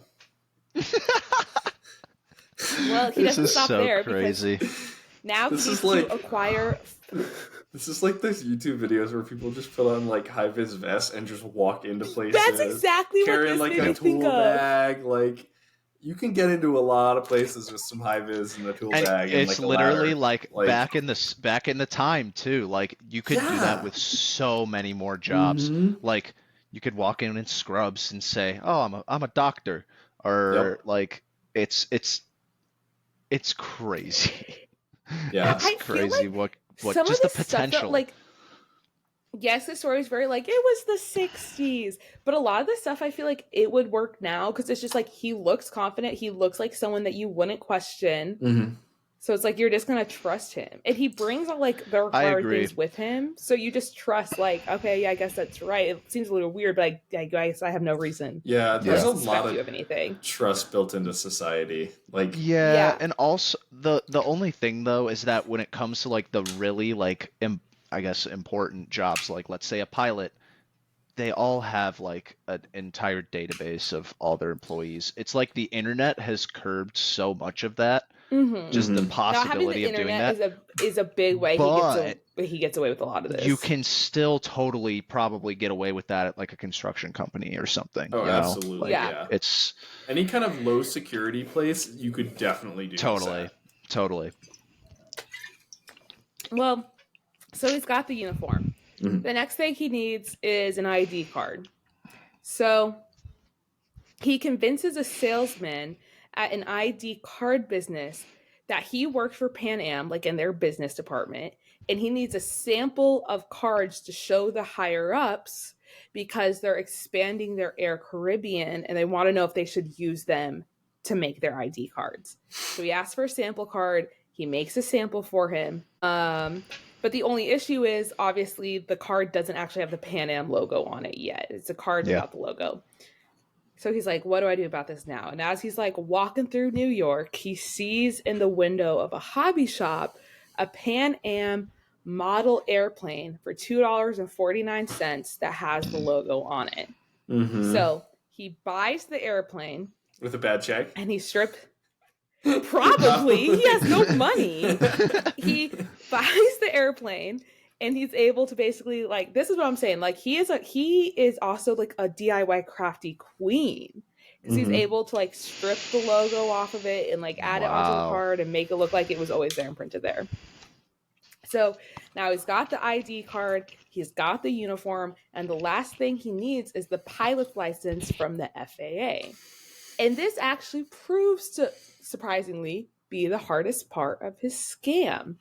Well, he doesn't stop there. Crazy. Now he needs to acquire... This is like those YouTube videos where people just put on like high-vis vests and just walk into places. That's exactly what this like made me a think tool of. bag. Like, you can get into a lot of places with some high-vis and a tool bag. And it's like literally like back in the time too. Like, you could do that with so many more jobs. Mm-hmm. Like, you could walk in scrubs and say, "Oh, I'm a doctor," or like it's crazy. Yeah, it's crazy. Like what some just of the potential. Stuff that, like yes, the story is very like, it was the 60s. But a lot of the stuff, I feel like it would work now because it's just like he looks confident. He looks like someone that you wouldn't question. Mm-hmm. So it's like you're just going to trust him. And he brings all like the I hard agree. things with him. So you just trust, like, okay, yeah, I guess that's right. It seems a little weird, but I guess I have no reason Yeah, there's to a suspect lot you of of anything. trust built into society. Like, Yeah, Yeah. and also the only thing though is that when it comes to like the really like I guess important jobs, like let's say a pilot, they all have like an entire database of all their employees. It's like the internet has curbed so much of that, Mm-hmm. just the mm-hmm. Now having the possibility of doing internet that. is a big way But he gets away with a lot of you this. can still totally probably get away with that at like a construction company or something, Oh, you know? absolutely, Like Yeah. it's any kind of low security place, you could definitely do this totally, at. totally. Well, so he's got the uniform. Mhm. The next thing he needs is an ID card. So he convinces a salesman at an ID card business that he worked for Pan Am, like in their business department, and he needs a sample of cards to show the higher ups because they're expanding their Air Caribbean and they want to know if they should use them to make their ID cards. So he asks for a sample card. He makes a sample for him. But the only issue is obviously the card doesn't actually have the Pan Am logo on it yet. It's a card Yeah. without the logo. So he's like, what do I do about this now? And as he's like walking through New York, he sees in the window of a hobby shop a Pan Am model airplane for $2.49 that has the logo on it. Mm-hmm. So he buys the airplane With a bad check? and he stripped. Probably. He has no money. He buys the airplane and he's able to basically, like, this is what I'm saying, like he is also like a DIY crafty queen because he's Mhm. able to like strip the logo off of it and like add it onto the Wow. card and make it look like it was always there and printed there. So now he's got the ID card, he's got the uniform, and the last thing he needs is the pilot's license from the FAA. And this actually proves to, surprisingly, be the hardest part of his scam.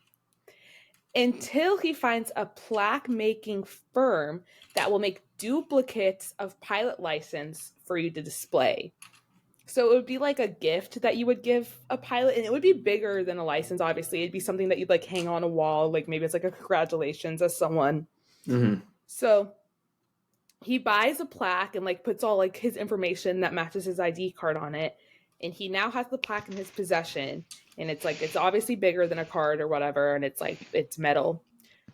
Until he finds a plaque making firm that will make duplicates of pilot license for you to display. So it would be like a gift that you would give a pilot, and it would be bigger than a license, obviously. It'd be something that you'd like hang on a wall, like maybe it's like a congratulations as someone. Mm-hmm. So he buys a plaque and like puts all like his information that matches his ID card on it, and he now has the plaque in his possession, and it's like it's obviously bigger than a card or whatever, and it's like it's metal.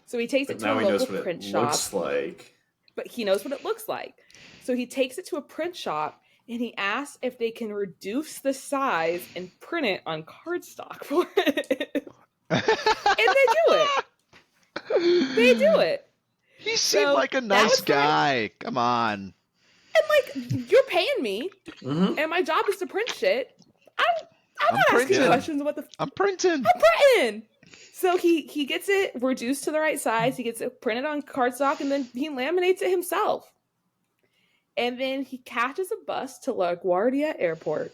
So he takes But it to now a he knows local what print it shop, looks like. but he knows what it looks like. So he takes it to a print shop and he asks if they can reduce the size and print it on cardstock for it. And they do it. They do it. He seemed So like a that nice was fine. guy. Come on. And like, you're paying me, Mm-hmm. and my job is to print shit. I'm I'm not asking printing. questions about the I'm printing. printing. So he gets it reduced to the right size. He gets it printed on cardstock, and then he laminates it himself. And then he catches a bus to LaGuardia Airport.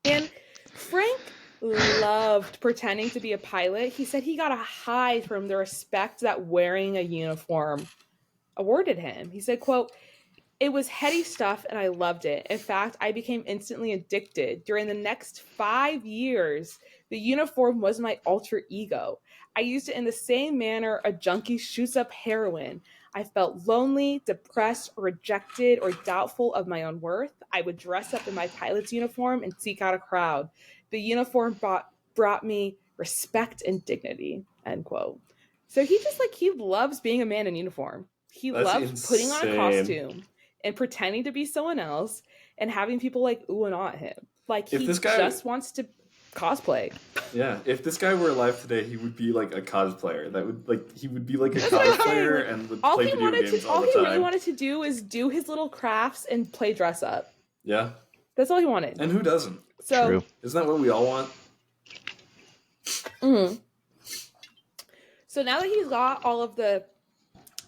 And Frank loved pretending to be a pilot. He said he got a high from the respect that wearing a uniform awarded him. He said, quote, "It was heady stuff and I loved it. In fact, I became instantly addicted. During the next 5 years, the uniform was my alter ego. I used it in the same manner a junkie shoots up heroin. I felt lonely, depressed, rejected, or doubtful of my own worth. I would dress up in my pilot's uniform and seek out a crowd. The uniform brought me respect and dignity," end quote. So he just like, he loves being a man in uniform. He That's loves putting on a insane. costume and pretending to be someone else and having people like ooh and ah at him. Like If he this guy- just wants to cosplay. Yeah, if this guy were alive today, he would be like a cosplayer. That would like he would be like a That's what I'm cosplayer saying. and would All play he video wanted games to, all all the he time. really wanted to do is do his little crafts and play dress up. Yeah, That's all he wanted. and who doesn't? So, True. Isn't that what we all want? mhm. So now that he's got all of the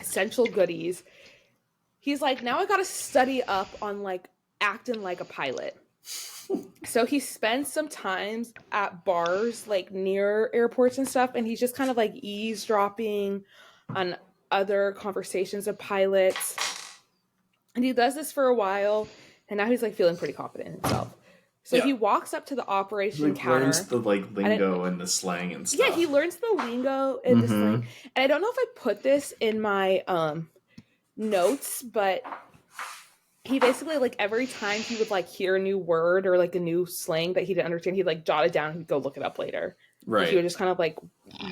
essential goodies, he's like, now I gotta study up on like acting like a pilot. So he spends some time at bars like near airports and stuff, and he's just kind of like eavesdropping on other conversations with pilots. And he does this for a while, and now he's like feeling pretty confident in himself. So he walks up to the operation counter. Learns the like lingo and the slang and stuff. Yeah, he learns the lingo and the slang. And I don't know if I put this in my notes, but he basically, like, every time he would like hear a new word or like a new slang that he didn't understand, he'd like jot it down and he'd go look it up later. Right. Like, he would just kind of like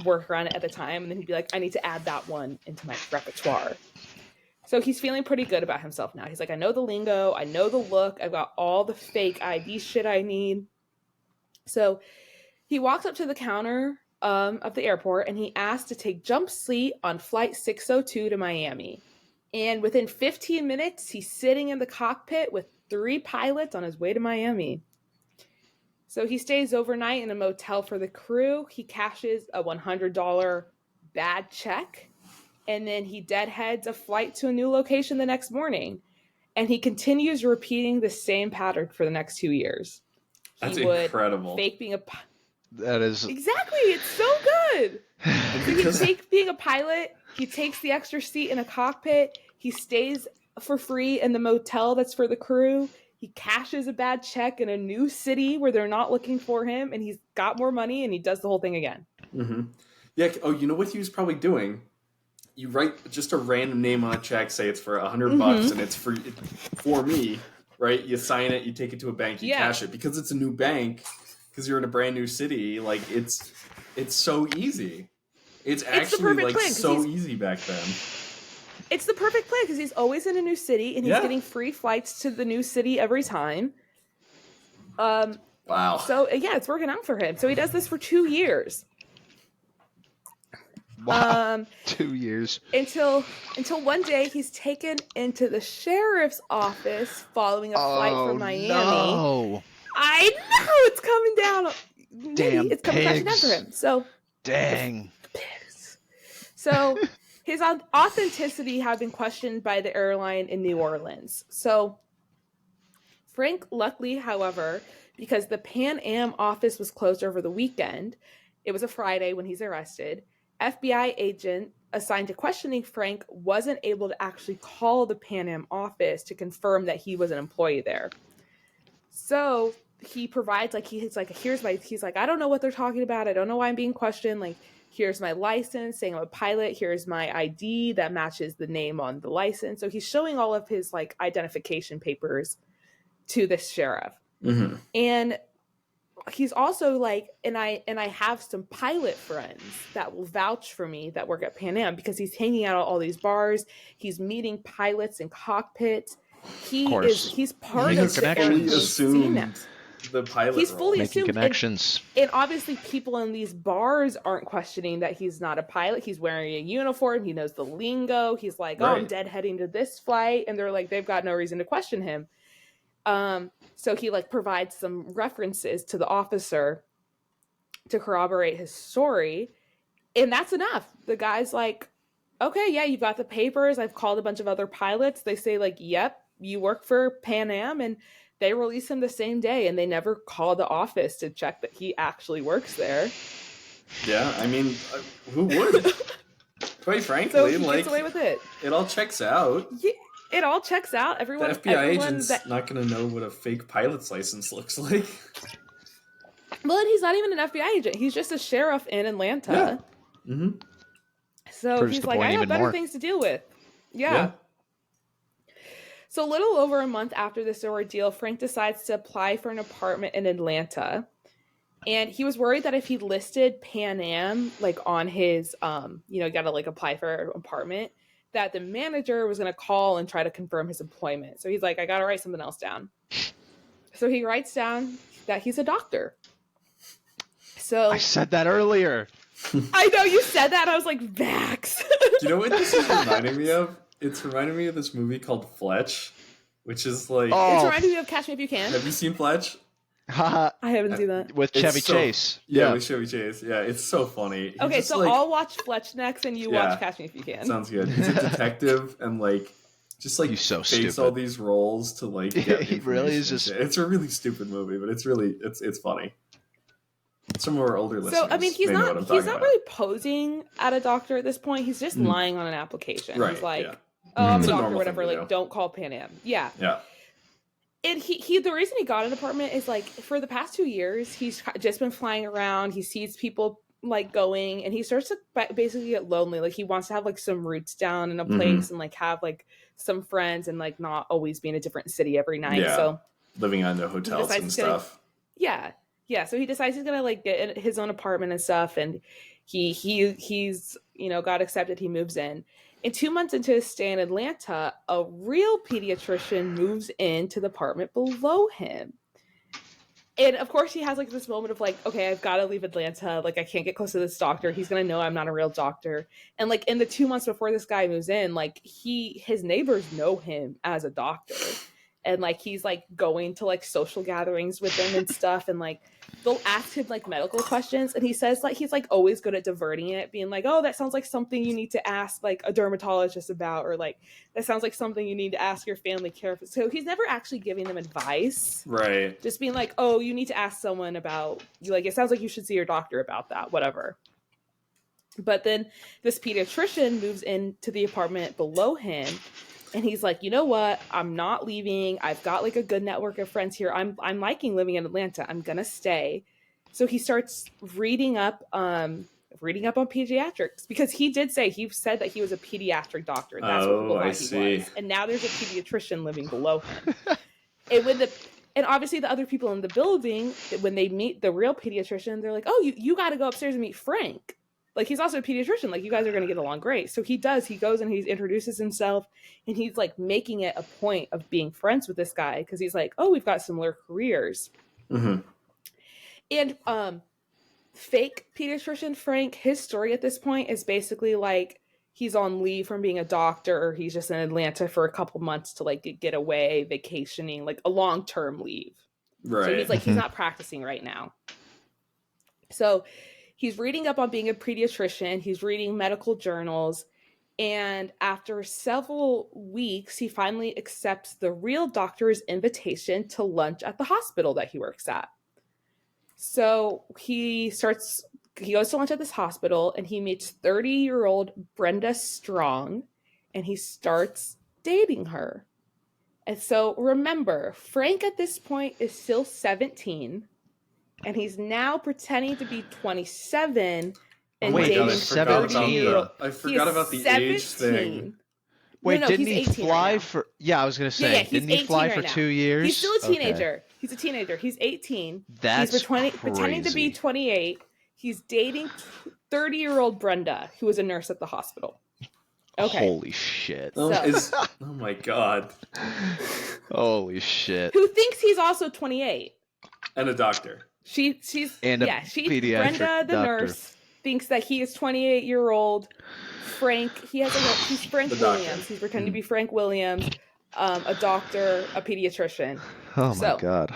work around it at the time, and then he'd be like, I need to add that one into my repertoire. So he's feeling pretty good about himself now. He's like, I know the lingo, I know the look, I've got all the fake ID shit I need. So he walks up to the counter of the airport, and he asks to take jump seat on flight 602 to Miami. And within 15 minutes, he's sitting in the cockpit with 3 pilots on his way to Miami. So he stays overnight in a motel for the crew. He cashes a $100 bad check. And then he deadheads a flight to a new location the next morning. And he continues repeating the same pattern for the next 2 years. That's incredible. Fake being a That is... Exactly. It's so good. So he fakes being a pilot. He takes the extra seat in a cockpit. He stays for free in the motel that's for the crew. He cashes a bad check in a new city where they're not looking for him. And he's got more money, and he does the whole thing again. Yeah. Oh, you know what he was probably doing? You write just a random name on a check, say it's for $100 and it's for me, right? You sign it, you take it to a bank, you cash it. Because it's a new bank, because you're in a brand new city, like it's so easy. It's actually like so easy back then. It's the perfect plan because he's always in a new city, and he's getting free flights to the new city every time. Wow. So yeah, it's working out for him. So he does this for 2 years. Wow. 2 years. Until one day he's taken into the sheriff's office following a flight from Miami. No. I know it's coming down. Damn, it's coming crashing down for him. So dang. So his authenticity had been questioned by the airline in New Orleans. So Frank, luckily, however, because the Pan Am office was closed over the weekend, it was a Friday when he's arrested. FBI agent assigned to questioning Frank wasn't able to actually call the Pan Am office to confirm that he was an employee there. So he provides, like, he's like, I don't know what they're talking about. I don't know why I'm being questioned. Like, here's my license saying I'm a pilot. Here's my ID that matches the name on the license. So he's showing all of his like identification papers to this sheriff. And he's also like, and I have some pilot friends that will vouch for me that work at Pan Am, because he's hanging out at all these bars. He's meeting pilots in cockpits. He's part of the connections. scene. The pilot he's fully making assumed connections. And obviously people in these bars aren't questioning that he's not a pilot. He's wearing a uniform. He knows the lingo. He's like, I'm deadheading to this flight. And they're like, they've got no reason to question him. So he like provides some references to the officer to corroborate his story. And that's enough. The guy's like, okay, yeah, you've got the papers. I've called a bunch of other pilots. They say like, yep, you work for Pan Am. And they release him the same day. And they never call the office to check that he actually works there. Yeah, I mean, who would? Quite frankly, so he gets away with it. It all checks out. Yeah. It all checks out. Everyone, the FBI agent's not going to know what a fake pilot's license looks like. Well, and he's not even an FBI agent. He's just a sheriff in Atlanta. Yeah. So he's like, I got better things to deal with. Yeah. So a little over a month after this ordeal, Frank decides to apply for an apartment in Atlanta. And he was worried that if he listed Pan Am, like on his, you got to like apply for an apartment, that the manager was going to call and try to confirm his employment. So he's like, I got to write something else down. So he writes down that he's a doctor. So I said that earlier. I know you said that. I was like, Vax. Do you know what this is reminding me of? It's reminding me of this movie called Fletch, which is like... It's reminding me of Catch Me If You Can. Have you seen Fletch? I haven't seen that. With Chevy Chase. Yeah, with Chevy Chase. Yeah, it's so funny. Okay, so like, I'll watch Fletch next, and you watch Catch Me If You Can. Sounds good. He's a detective, and like, just like he's so takes stupid. all these roles to like. Get he really is just. It's a really stupid movie, but it's really it's funny. Some of our older listeners. So I mean, he's may know what I'm not talking about. really posing at a doctor at this point. He's just lying on an application. Right, He's like, yeah. "Oh, I'm a It's a doctor, normal whatever. thing to Like, do. don't call Pan Am." Yeah. Yeah. And he the reason he got an apartment is like for the past 2 years he's just been flying around. He sees people like going, and he starts to basically get lonely. Like he wants to have like some roots down in a place and like have like some friends and like not always be in a different city every night. Yeah. So living in the hotels and stuff. Yeah. So he decides he's gonna like get his own apartment and stuff, and he's got accepted. He moves in. And 2 months into his stay in Atlanta, a real pediatrician moves into the apartment below him. And of course he has like this moment of like, okay, I've got to leave Atlanta. Like I can't get close to this doctor. He's going to know I'm not a real doctor. And like in the 2 months before this guy moves in, like his neighbors know him as a doctor. And like he's like going to like social gatherings with them and stuff, and like they'll ask him like medical questions, and he says like he's like always good at diverting it, being like, oh, that sounds like something you need to ask like a dermatologist about, or like that sounds like something you need to ask your family care. So he's never actually giving them advice, right? Just being like, oh, you need to ask someone about you, like it sounds like you should see your doctor about that, whatever. But then this pediatrician moves into the apartment below him. And he's like, you know what? I'm not leaving. I've got like a good network of friends here. I'm liking living in Atlanta. I'm gonna stay. So he starts reading up on pediatrics, because he said that he was a pediatric doctor. That's what people thought he was. And now there's a pediatrician living below him. And obviously the other people in the building, when they meet the real pediatrician, they're like, oh, you got to go upstairs and meet Frank. Like, he's also a pediatrician. Like, you guys are going to get along great. So he does. He goes and he introduces himself, and he's, like, making it a point of being friends with this guy, because he's like, oh, we've got similar careers. Mm-hmm. And fake pediatrician Frank, his story at this point is basically, like, he's on leave from being a doctor, or he's just in Atlanta for a couple months to, like, get away, vacationing, like, a long-term leave. Right. So he's, like, he's not practicing right now. So he's reading up on being a pediatrician. He's reading medical journals. And after several weeks, he finally accepts the real doctor's invitation to lunch at the hospital that he works at. So he goes to lunch at this hospital, and he meets 30-year-old Brenda Strong, and he starts dating her. And so remember, Frank at this point is still 17. And he's now pretending to be 27 and dating 17. I forgot about the age thing. Wait, no, didn't he fly right for? Yeah, I was gonna say, didn't he fly for 2 years? He's still a teenager. Okay. He's a teenager. He's 18. That's pretending to be 28. He's dating 30-year-old Brenda, who was a nurse at the hospital. Okay. Holy shit! Oh my god! Holy shit! Who thinks he's also 28 and a doctor? She's pediatric Brenda, the doctor. nurse, thinks that he is 28-year-old Frank. He's Frank Williams. He's pretending to be Frank Williams, a doctor, a pediatrician. Oh my god!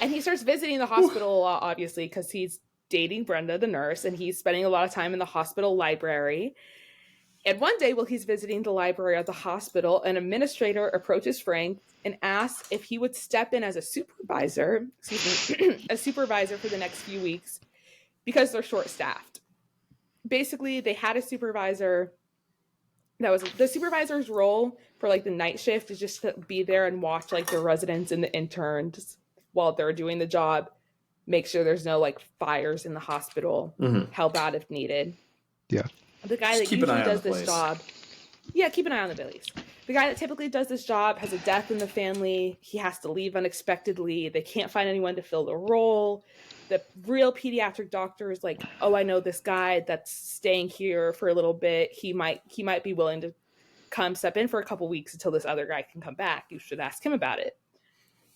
And he starts visiting the hospital a lot, obviously, because he's dating Brenda, the nurse, and he's spending a lot of time in the hospital library. And one day, while he's visiting the library at the hospital, an administrator approaches Frank and asks if he would step in as a supervisor for the next few weeks, because they're short-staffed. Basically, they had a supervisor. That was the supervisor's role for like the night shift, is just to be there and watch like the residents and the interns while they're doing the job, make sure there's no like fires in the hospital, help out if needed. Yeah. The guy that usually does this job, keep an eye on the Billies. The guy that typically does this job has a death in the family. He has to leave unexpectedly. They can't find anyone to fill the role. The real pediatric doctor is like, oh, I know this guy that's staying here for a little bit. He might be willing to come step in for a couple weeks until this other guy can come back. You should ask him about it.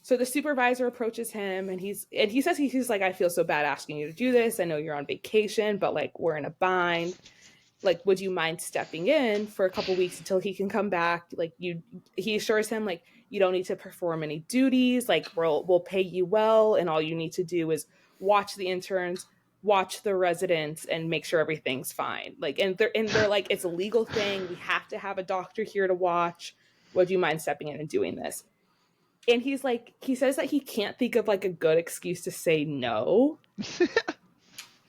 So the supervisor approaches him, and he says he's like, I feel so bad asking you to do this. I know you're on vacation, but like we're in a bind. Like, would you mind stepping in for a couple weeks until he can come back? Like, he assures him, like, you don't need to perform any duties. Like, we'll pay you well, and all you need to do is watch the interns, watch the residents, and make sure everything's fine. Like, and they're like, it's a legal thing. We have to have a doctor here to watch. Would you mind stepping in and doing this? And he says that he can't think of like a good excuse to say no.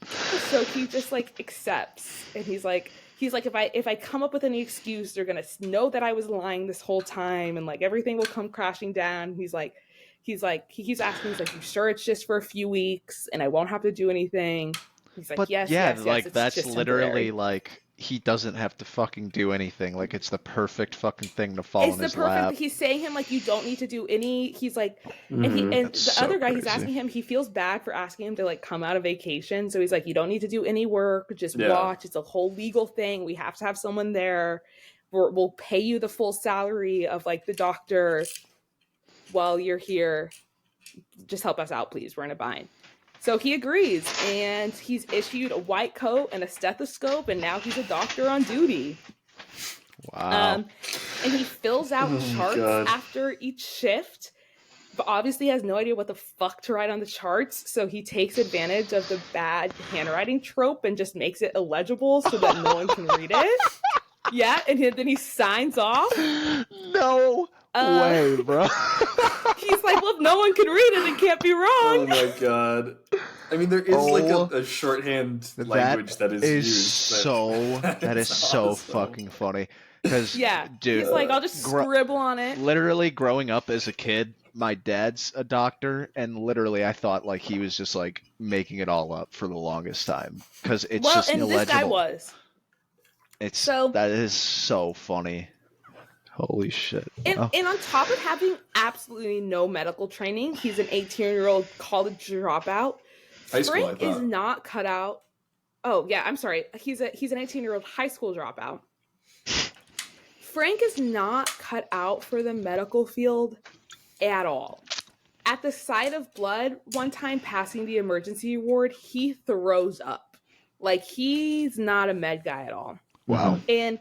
So he just like accepts, and he's like if I come up with any excuse, they're gonna know that I was lying this whole time, and like everything will come crashing down. He keeps asking, he's like, you sure it's just for a few weeks and I won't have to do anything? He's like, But yes, yeah, yes, yes, like it's that's just literally temporary. like he doesn't have to fucking do anything. Like it's the perfect fucking thing to fall It's in the his perfect. lap. He's saying him like, you don't need to do any. He's like, and That's the so other guy, he's crazy. asking him. He feels bad for asking him to like come out of vacation. So he's like, you don't need to do any work. Just Yeah. watch. It's a whole legal thing. We have to have someone there. We'll pay you the full salary of like the doctor while you're here. Just help us out, please. We're in a bind. So he agrees, and he's issued a white coat and a stethoscope, and now he's a doctor on duty. Wow. And he fills out charts after each shift, but obviously has no idea what the fuck to write on the charts. So he takes advantage of the bad handwriting trope and just makes it illegible so that no one can read it. Yeah, and then he signs off. No way, bro. He's like, well, if no one can read it, it can't be wrong. Oh my god. I mean, there is like a shorthand language that is used. That is so fucking funny. Because, yeah, dude, he's like, I'll just scribble on it. Literally, growing up as a kid, my dad's a doctor, and literally, I thought like he was just like making it all up for the longest time because it's just and illegible. This guy was. That is so funny. Holy shit! And on top of having absolutely no medical training, he's an 18-year-old college dropout. Frank is not cut out. Oh yeah, I'm sorry. He's an 18-year-old high school dropout. Frank is not cut out for the medical field at all. At the sight of blood, one time passing the emergency ward, he throws up. Like, he's not a med guy at all. Wow. And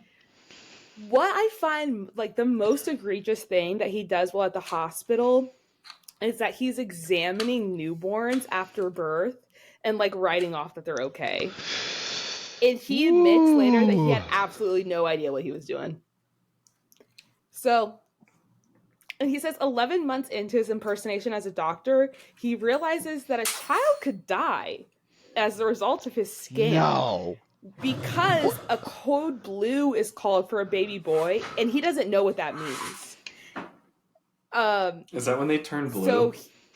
what I find like the most egregious thing that he does while at the hospital is that he's examining newborns after birth and like writing off that they're okay. And he admits later that he had absolutely no idea what he was doing. So, and he says 11 months into his impersonation as a doctor, he realizes that a child could die as a result of his scam. No. Because a code blue is called for a baby boy, and he doesn't know what that means. Is that when they turn blue?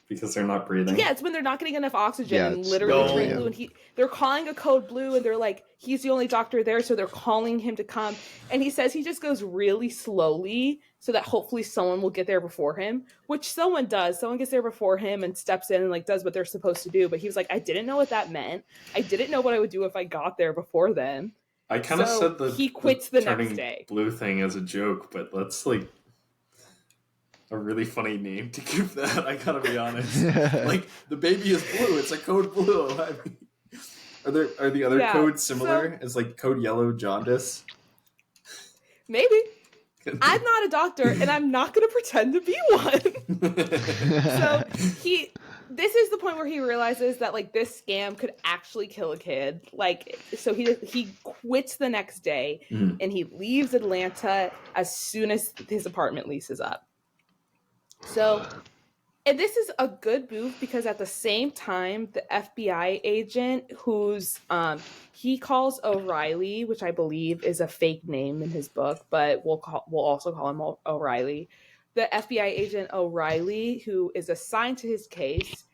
Because they're not breathing? Yeah, it's when they're not getting enough oxygen and literally turning blue. And they're calling a code blue, and they're like, he's the only doctor there, so they're calling him to come. And he says he just goes really slowly so that hopefully someone will get there before him, which someone does. Someone gets there before him and steps in and like does what they're supposed to do. But he was like, I didn't know what that meant. I didn't know what I would do if I got there before then. I kind of said he quits the turning next day. Blue thing as a joke, but that's like a really funny name to give that. I gotta be honest. Like, the baby is blue. It's a code blue. I mean, are the other codes similar? As like code yellow jaundice? Maybe. I'm not a doctor, and I'm not going to pretend to be one. So this is the point where he realizes that like this scam could actually kill a kid. Like, so he quits the next day, and he leaves Atlanta as soon as his apartment lease is up. So, and this is a good move because at the same time, the FBI agent who's he calls O'Reilly, which I believe is a fake name in his book, but we'll also call him O'Reilly. The FBI agent O'Reilly, who is assigned to his case,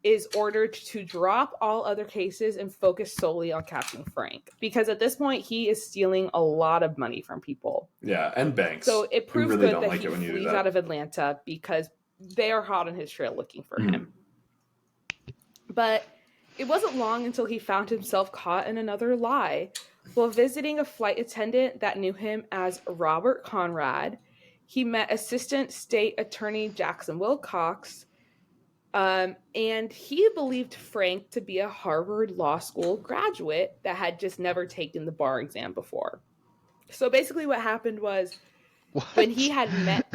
is ordered to drop all other cases and focus solely on catching Frank. Because at this point, he is stealing a lot of money from people. Yeah, and banks. So it proves really good that he flees out of Atlanta because they are hot on his trail looking for him. But it wasn't long until he found himself caught in another lie. While visiting a flight attendant that knew him as Robert Conrad, he met Assistant State Attorney Jackson Wilcox, and he believed Frank to be a Harvard Law School graduate that had just never taken the bar exam before. So basically what happened was when he had met...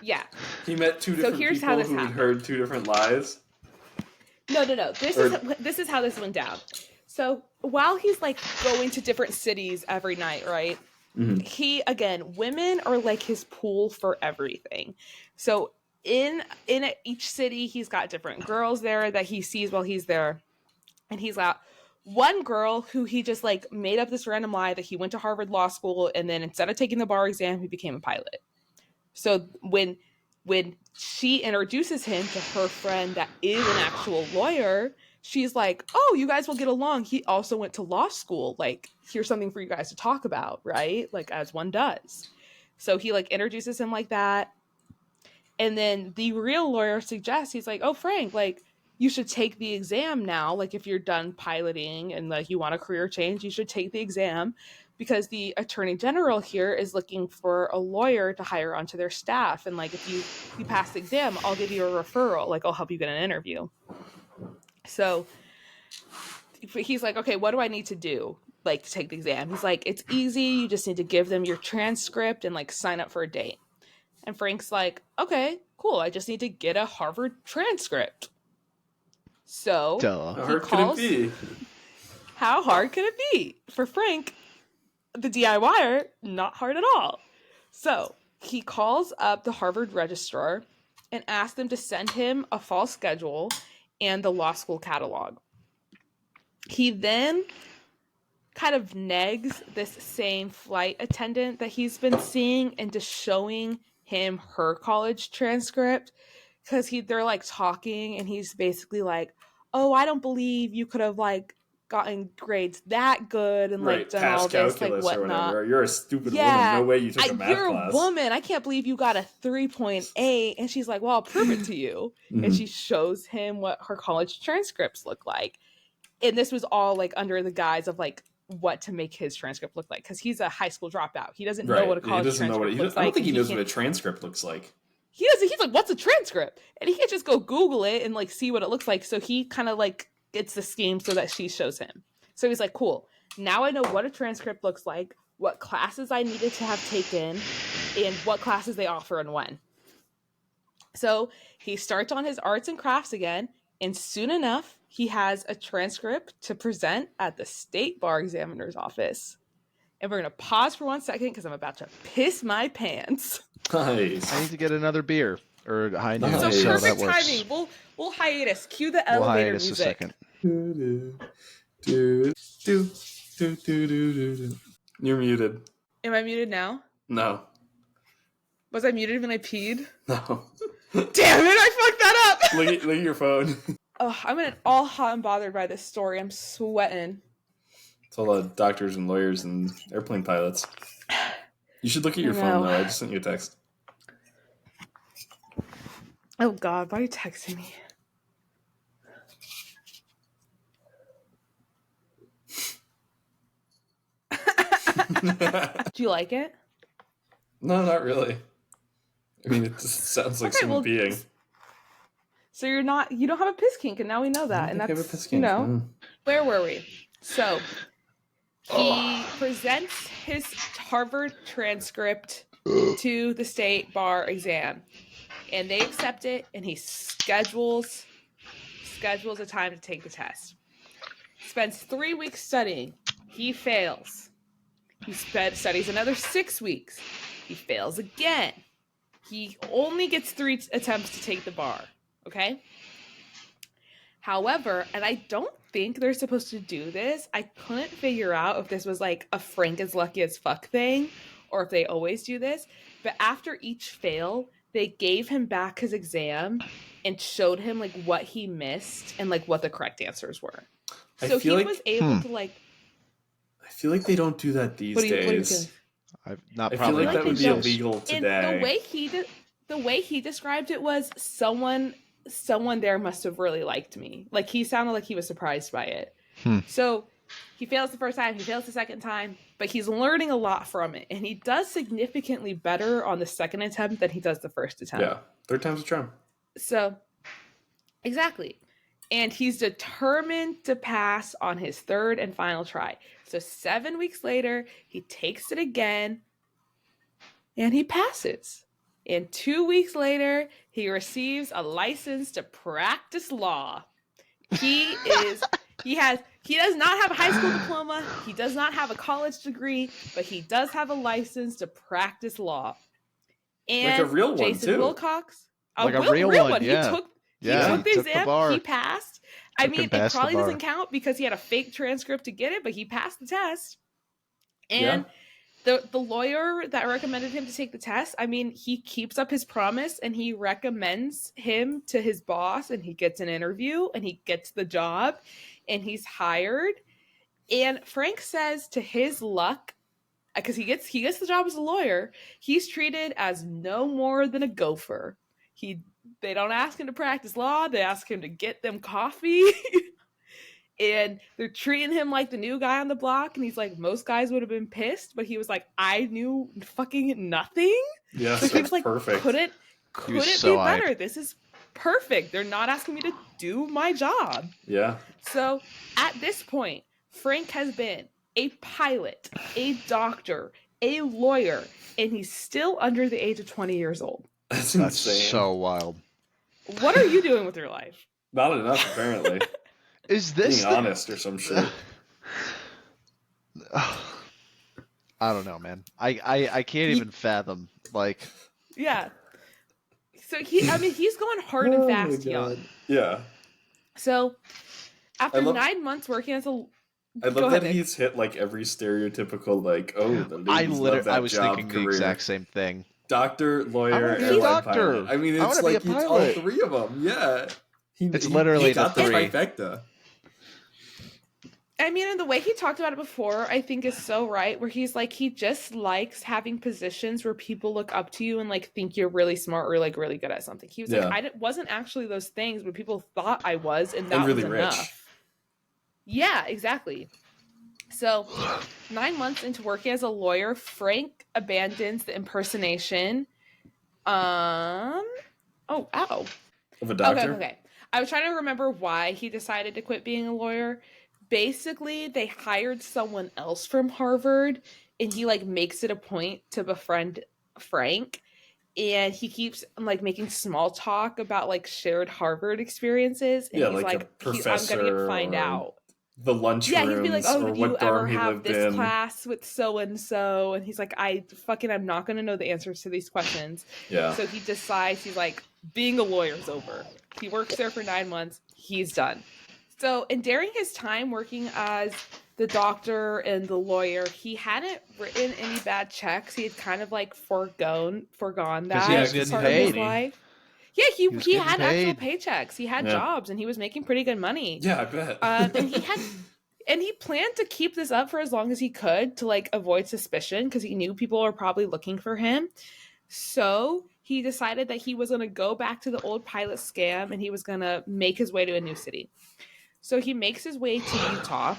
Yeah. He met two different people who had heard two different lies? No. This is how this went down. So while he's like going to different cities every night, right? He, again, women are like his pool for everything. So in each city, he's got different girls there that he sees while he's there. And he's out, one girl who he just like made up this random lie that he went to Harvard Law School, and then instead of taking the bar exam, he became a pilot. So when she introduces him to her friend that is an actual lawyer, she's like, oh, you guys will get along. He also went to law school. Like, here's something for you guys to talk about, right? Like, as one does. So he like introduces him like that. And then the real lawyer suggests, he's like, oh, Frank, like, you should take the exam now. Like, if you're done piloting and like you want a career change, you should take the exam, because the attorney general here is looking for a lawyer to hire onto their staff. And like, if you pass the exam, I'll give you a referral. Like, I'll help you get an interview. So he's like, okay, what do I need to do? Like, to take the exam? He's like, it's easy. You just need to give them your transcript and like sign up for a date. And Frank's like, okay, cool. I just need to get a Harvard transcript. So how hard could it be? How hard could it be? For Frank, the DIYer, not hard at all. So he calls up the Harvard registrar and asks them to send him a fall schedule and the law school catalog. He then kind of negs this same flight attendant that he's been seeing into showing him her college transcript, because they're like talking and he's basically like, oh, I don't believe you could have like gotten grades that good and like done all this like whatnot. You're a stupid woman. No way you took a math you're class. A woman. I can't believe you got a 3.8. And she's like, well, I'll prove it to you. And she shows him what her college transcripts look like. And this was all like under the guise of like what to make his transcript look like, because he's a high school dropout. He doesn't know what a college transcript looks like. I don't think he knows what a transcript looks like. He doesn't. He's like, what's a transcript? And he can't just go Google it and like see what it looks like. So he kind of like gets the scheme so that she shows him. So he's like, cool. Now I know what a transcript looks like, what classes I needed to have taken, and what classes they offer and when. So he starts on his arts and crafts again, and soon enough, he has a transcript to present at the state bar examiner's office. And we're going to pause for 1 second because I'm about to piss my pants. Nice. I need to get another beer. Or high noon. So perfect timing. We'll hiatus. Cue the elevator music. A second. You're muted. Am I muted now? No. Was I muted when I peed? No. Damn it, I fucked that up! Look at your phone. Oh, I'm all hot and bothered by this story. I'm sweating. It's all the doctors and lawyers and airplane pilots. You should look at your phone, though. I just sent you a text. Oh, God. Why are you texting me? Do you like it? No, not really. I mean, it just sounds like some being. So you don't have a piss kink, and now we know that. And that's, have a piss kink. Where were we? So he presents his Harvard transcript to the state bar exam, and they accept it, and he schedules a time to take the test. Spends 3 weeks studying. He fails. He studies another 6 weeks. He fails again. He only gets 3 attempts to take the bar. Okay? However, and I don't think they're supposed to do this. I couldn't figure out if this was like a Frank is lucky as fuck thing or if they always do this. But after each fail, they gave him back his exam and showed him like what he missed and like what the correct answers were. So he was able to like... I feel like they don't do that these days. I've not I probably feel like that would be illegal today. And the way he described it was someone there must have really liked me. Like, he sounded like he was surprised by it. So he fails the first time, he fails the second time, but he's learning a lot from it. And he does significantly better on the second attempt than he does the first attempt. Yeah, third time's a charm. So, exactly. And he's determined to pass on his third and final try. So 7 weeks later, he takes it again, and he passes. And 2 weeks later, he receives a license to practice law. He does not have a high school diploma. He does not have a college degree, but he does have a license to practice law. And like a real one, Jason too. Wilcox, a real one, yeah. Yeah, took he the took the exam. bar. He passed. I mean, him it past the probably bar. doesn't count because he had a fake transcript to get it, but he passed the test. And the lawyer that recommended him to take the test, I mean, he keeps up his promise and he recommends him to his boss, and he gets an interview and he gets the job and he's hired. And Frank says, to his luck, because he gets the job as a lawyer, he's treated as no more than a gopher. They don't ask him to practice law, they ask him to get them coffee. And they're treating him like the new guy on the block, and he's like, most guys would have been pissed, but he was like, I knew fucking nothing. Yes, so he was like, perfect. Couldn't so be better. This is perfect. They're not asking me to do my job. Yeah. So at this point, Frank has been a pilot, a doctor, a lawyer, and he's still under the age of 20 years old. That's That's insane. so wild. What are you doing with your life? Not enough, apparently. Is this being honest or some shit? I don't know, man. I can't even fathom, like. Yeah. So he's going hard and fast young. Yeah. So after 9 months working as a I love that he's hit like every stereotypical like, oh, the ladies love that I was job thinking career. The exact same thing. Doctor, lawyer, airline doctor. pilot. I mean, it's like it's all three of them. Yeah. It's literally he got the three. trifecta. I mean, and the way he talked about it before, I think is so right, where he's like, he just likes having positions where people look up to you and like think you're really smart or like really good at something. He was like, I wasn't actually those things, but people thought I was, and that really was rich. enough. Yeah, exactly. So 9 months into working as a lawyer, Frank abandons the impersonation. Oh, ow. Of a doctor? Okay. I was trying to remember why he decided to quit being a lawyer. Basically, they hired someone else from Harvard, and he like makes it a point to befriend Frank, and he keeps like making small talk about like shared Harvard experiences, and he's like, I'm gonna find out the lunch rooms, he'd be like, oh, did you ever have this in. class with so and so? And he's like, I'm not gonna know the answers to these questions. Yeah. So he decides, he's like, being a lawyer's over. He works there for 9 months. He's done. So, and during his time working as the doctor and the lawyer, he hadn't written any bad checks. He had kind of like foregone that he was getting part paid. of his life. Yeah, he had paid. actual paychecks. He had jobs, and he was making pretty good money. Yeah, I bet. And he planned to keep this up for as long as he could to like avoid suspicion, because he knew people were probably looking for him. So he decided that he was going to go back to the old pilot scam, and he was going to make his way to a new city. So he makes his way to Utah,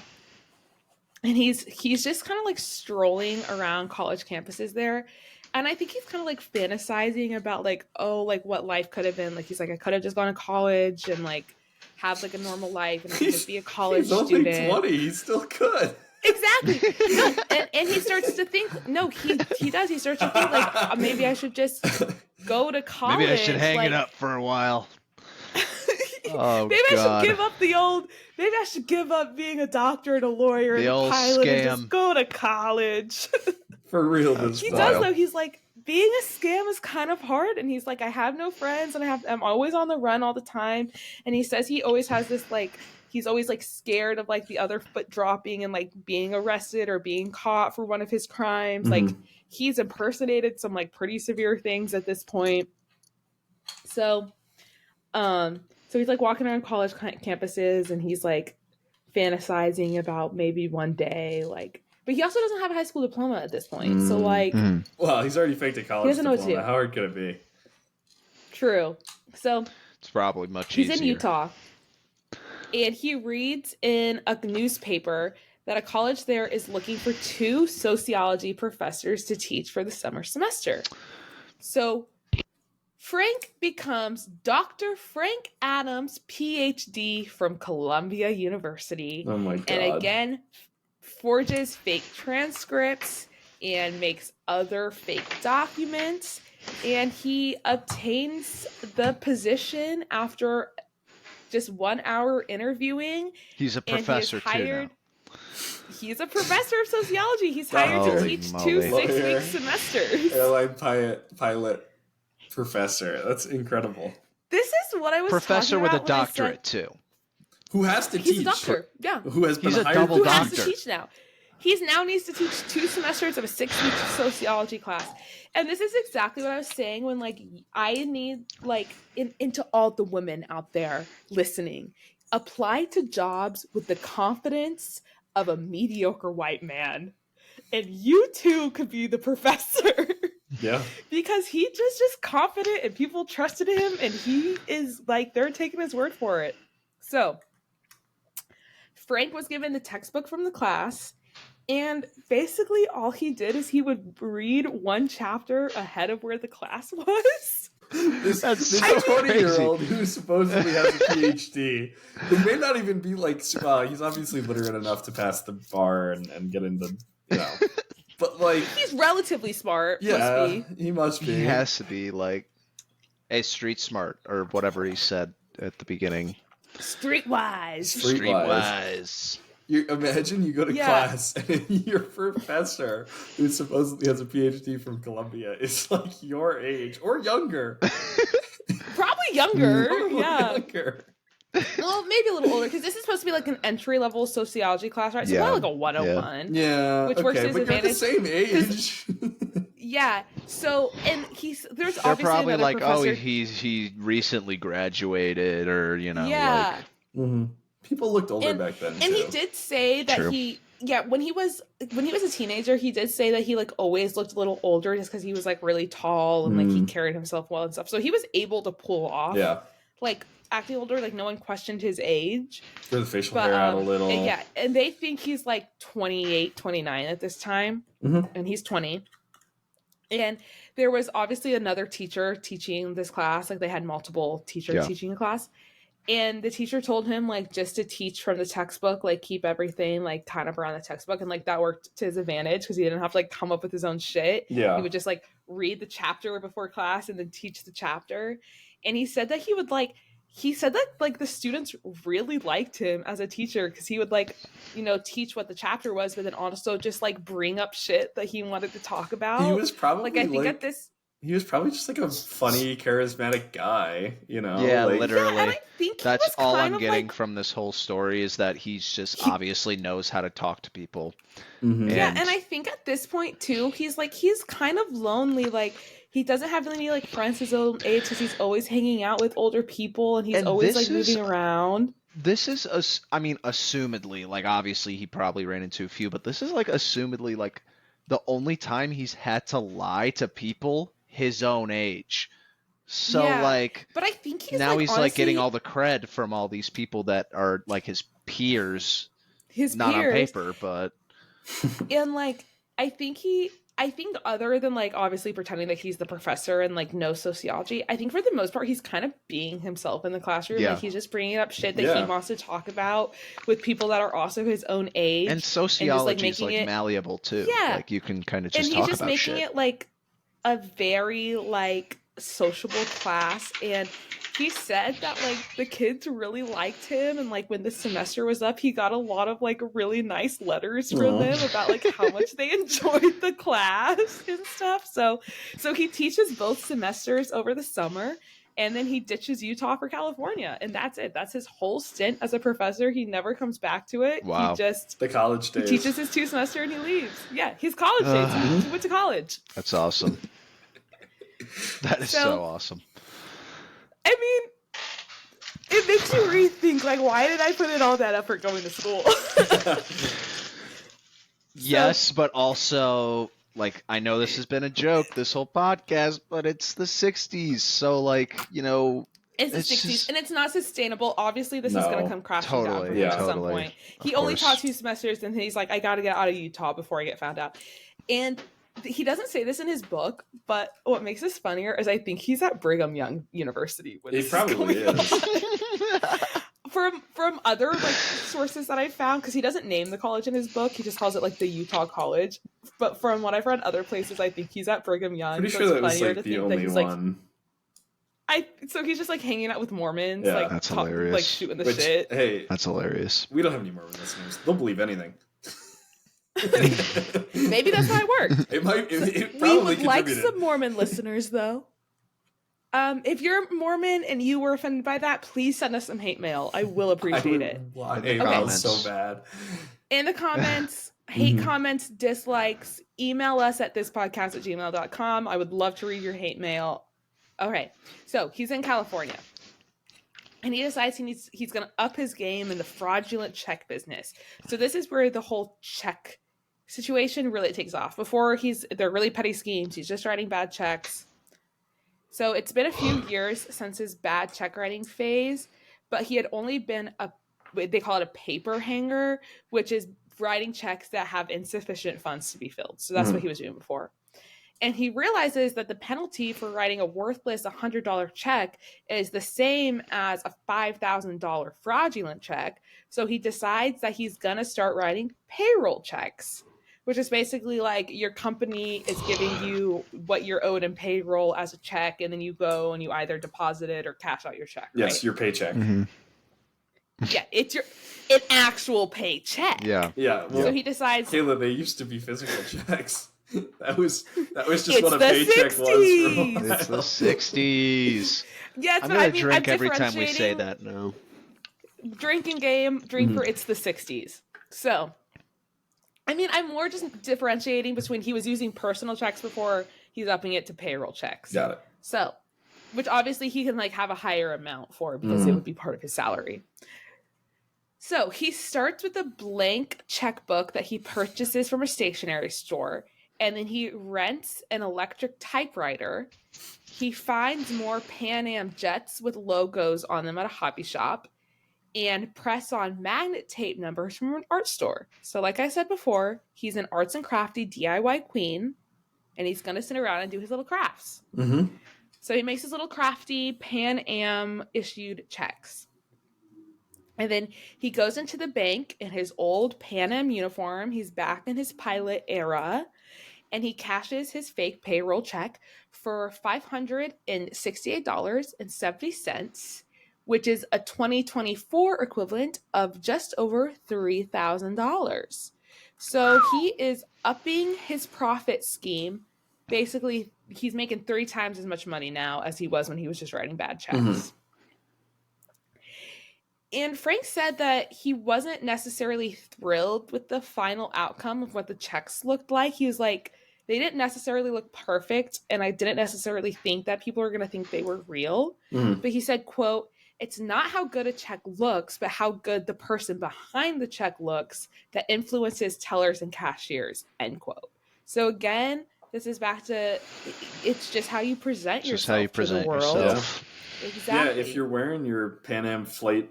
and he's just kind of like strolling around college campuses there. And I think he's kind of like fantasizing about like, oh, like what life could have been. Like he's like, I could have just gone to college and like have like a normal life and I could just be a college student. He's only 20. He still could. Exactly. No, and he starts to think, no, he does. He starts to think like, maybe I should just go to college. Maybe I should hang it up for a while. Oh, maybe God. Maybe I should give up being a doctor and a lawyer and a pilot and just go to college. For real, he does though. He's like, being a scam is kind of hard, and he's like, I have no friends, and I'm always on the run all the time. And he says he always has this like, he's always like scared of like the other foot dropping and like being arrested or being caught for one of his crimes. Like he's impersonated some like pretty severe things at this point. So he's like walking around college campuses, and he's like fantasizing about maybe one day, like, but he also doesn't have a high school diploma at this point. So like, well, he's already faked a college diploma. How hard could it be? True. So it's probably much easier. He's in Utah, and he reads in a newspaper that a college there is looking for 2 sociology professors to teach for the summer semester. So Frank becomes Dr. Frank Adams, PhD from Columbia University. Oh my God. And again, forges fake transcripts and makes other fake documents. And he obtains the position after just 1 hour interviewing. He's a professor too now. He's a professor of sociology. He's hired to teach 2 6-week semesters. Airline pilot professor. That's incredible. This is what I was Professor talking with a about when I doctorate said, too. Who has to teach? he's a doctor. Yeah. Who has been He's a hired double Who to has doctor. to teach now? He's now needs to teach 2 semesters of a 6-week sociology class. And this is exactly what I was saying when, like, I need, like, into all the women out there listening, apply to jobs with the confidence of a mediocre white man. And you too could be the professor. Yeah. Because he just confident and people trusted him, and he is, like, they're taking his word for it. So Frank was given the textbook from the class, and basically all he did is he would read 1 chapter ahead of where the class was. This so 20-year-old who supposedly has a PhD, who may not even be like, well, he's obviously literate enough to pass the bar and get into, but like, he's relatively smart. Yeah, must be. He must be. He has to be like a street smart or whatever he said at the beginning. Streetwise. Streetwise. Imagine you go to class and your professor, who supposedly has a PhD from Columbia, is like your age or younger. Probably younger. Yeah. Younger. Well, maybe a little older, because this is supposed to be like an entry-level sociology class, right? So probably like a 101. Yeah. Which works to his but advantage. You're the same age. Yeah. So, and there's They're obviously probably another like, professor. oh, he recently graduated, or Yeah. Like. People looked older back then. And he did say that when he was a teenager, he did say that he like always looked a little older just because he was like really tall and like he carried himself well and stuff. So he was able to pull off like acting older, like no one questioned his age. Throw the facial hair out a little. And they think he's like 28, 29 at this time. And he's 20. And there was obviously another teacher teaching this class. Like they had multiple teachers teaching the class. And the teacher told him, like, just to teach from the textbook, like, keep everything, like, kind of around the textbook. And, like, that worked to his advantage because he didn't have to, like, come up with his own shit. Yeah. He would just, like, read the chapter before class and then teach the chapter. And he said that like, the students really liked him as a teacher because he would, like, teach what the chapter was, but then also just, like, bring up shit that he wanted to talk about. He was probably, like, I think at this... He was probably just like a funny, charismatic guy, Yeah, like, literally. Yeah, and I think that's all I'm getting like... from this whole story is that he's just obviously knows how to talk to people. Yeah, and I think at this point too, he's kind of lonely. Like he doesn't have any like friends his own age because he's always hanging out with older people and he's always like moving around. This is assumedly, like obviously he probably ran into a few, but this is like assumedly like the only time he's had to lie to people his own age. So like, but I think he's now like, he's honestly, like getting all the cred from all these people that are like his peers, not on paper, but and like I think other than like obviously pretending that he's the professor and like no sociology, I think for the most part he's kind of being himself in the classroom. Like he's just bringing up shit that he wants to talk about with people that are also his own age. And sociology is like malleable too. Yeah, like you can kind of just talk about shit. And he's just making it like a very like sociable class. And he said that like the kids really liked him, and like when the semester was up he got a lot of like really nice letters from them about like how much they enjoyed the class and stuff. So he teaches both semesters over the summer, and then he ditches Utah for California, and that's it. That's his whole stint as a professor. He never comes back to it. Wow. He just the college days. He teaches his 2 semester and he leaves. Yeah, he's college days. He went to college. That's awesome. That is so awesome. I mean, it makes you rethink, like, why did I put in all that effort going to school? Yes, but also, like, I know this has been a joke, this whole podcast, but it's the 60s, so, like, It's the 60s, just... and it's not sustainable. Obviously, this is going to come crashing down for him at some point. He only taught 2 semesters, and he's like, I got to get out of Utah before I get found out. And he doesn't say this in his book, but what makes this funnier is I think he's at Brigham Young University. When he probably is. From other like sources that I found, because he doesn't name the college in his book, he just calls it like the Utah College. But from what I've read other places, I think he's at Brigham Young. Pretty sure that was like the only one. So he's just like hanging out with Mormons, yeah, like that's hilarious. Like shooting the shit. Hey, that's hilarious. We don't have any Mormon listeners. They'll believe anything. Maybe that's how it worked. It might. It we probably would like contributed. some Mormon listeners, though. If you're Mormon and you were offended by that, please send us some hate mail. I will appreciate it. Want In the hate mail comments. so bad. In the comments, hate comments, dislikes, email us at thispodcast@gmail.com. I would love to read your hate mail. Okay, so he's in California. And he decides he's going to up his game in the fraudulent check business. So this is where the whole check situation really takes off. Before they're really petty schemes. He's just writing bad checks. So it's been a few years since his bad check writing phase, but he had only been they call it a paper hanger, which is writing checks that have insufficient funds to be filled. So that's what he was doing before. And he realizes that the penalty for writing a worthless $100 check is the same as a $5,000 fraudulent check. So he decides that he's going to start writing payroll checks, which is basically like your company is giving you what you're owed in payroll as a check, and then you go and you either deposit it or cash out your check. Yes, right? your paycheck. Mm-hmm. Yeah, it's an actual paycheck. Yeah. Yeah. Well, So he decides, Kayla, they used to be physical checks. That was just It's what a the paycheck 60s. was for a while. It's the 60s. yeah, I'm going to drink every time we say differentiating that now. drinking game, drink for it's the 60s. So, I mean, I'm more just differentiating between he was using personal checks before, he's upping it to payroll checks. Got it. So, which obviously he can like have a higher amount for because it would be part of his salary. So he starts with a blank checkbook that he purchases from a stationery store, and then he rents an electric typewriter. He finds more Pan Am jets with logos on them at a hobby shop, and press-on magnet tape numbers from an art store. So like I said before, he's an arts and crafty DIY queen, and he's going to sit around and do his little crafts. Mm-hmm. So he makes his little crafty Pan Am issued checks. And then he goes into the bank in his old Pan Am uniform. He's back in his pilot era. And he cashes his fake payroll check for $568.70, which is a 2024 equivalent of just over $3,000. So he is upping his profit scheme. Basically, he's making 3 times as much money now as he was when he was just writing bad checks. Mm-hmm. And Frank said that he wasn't necessarily thrilled with the final outcome of what the checks looked like. He was like, they didn't necessarily look perfect, and I didn't necessarily think that people were going to think they were real. Mm-hmm. But he said, quote, "It's not how good a check looks, but how good the person behind the check looks that influences tellers and cashiers," end quote. So again, this is back to, it's just how you present yourself just how you present to the world. yourself. Yeah. Exactly. Yeah, if you're wearing your Pan Am flight,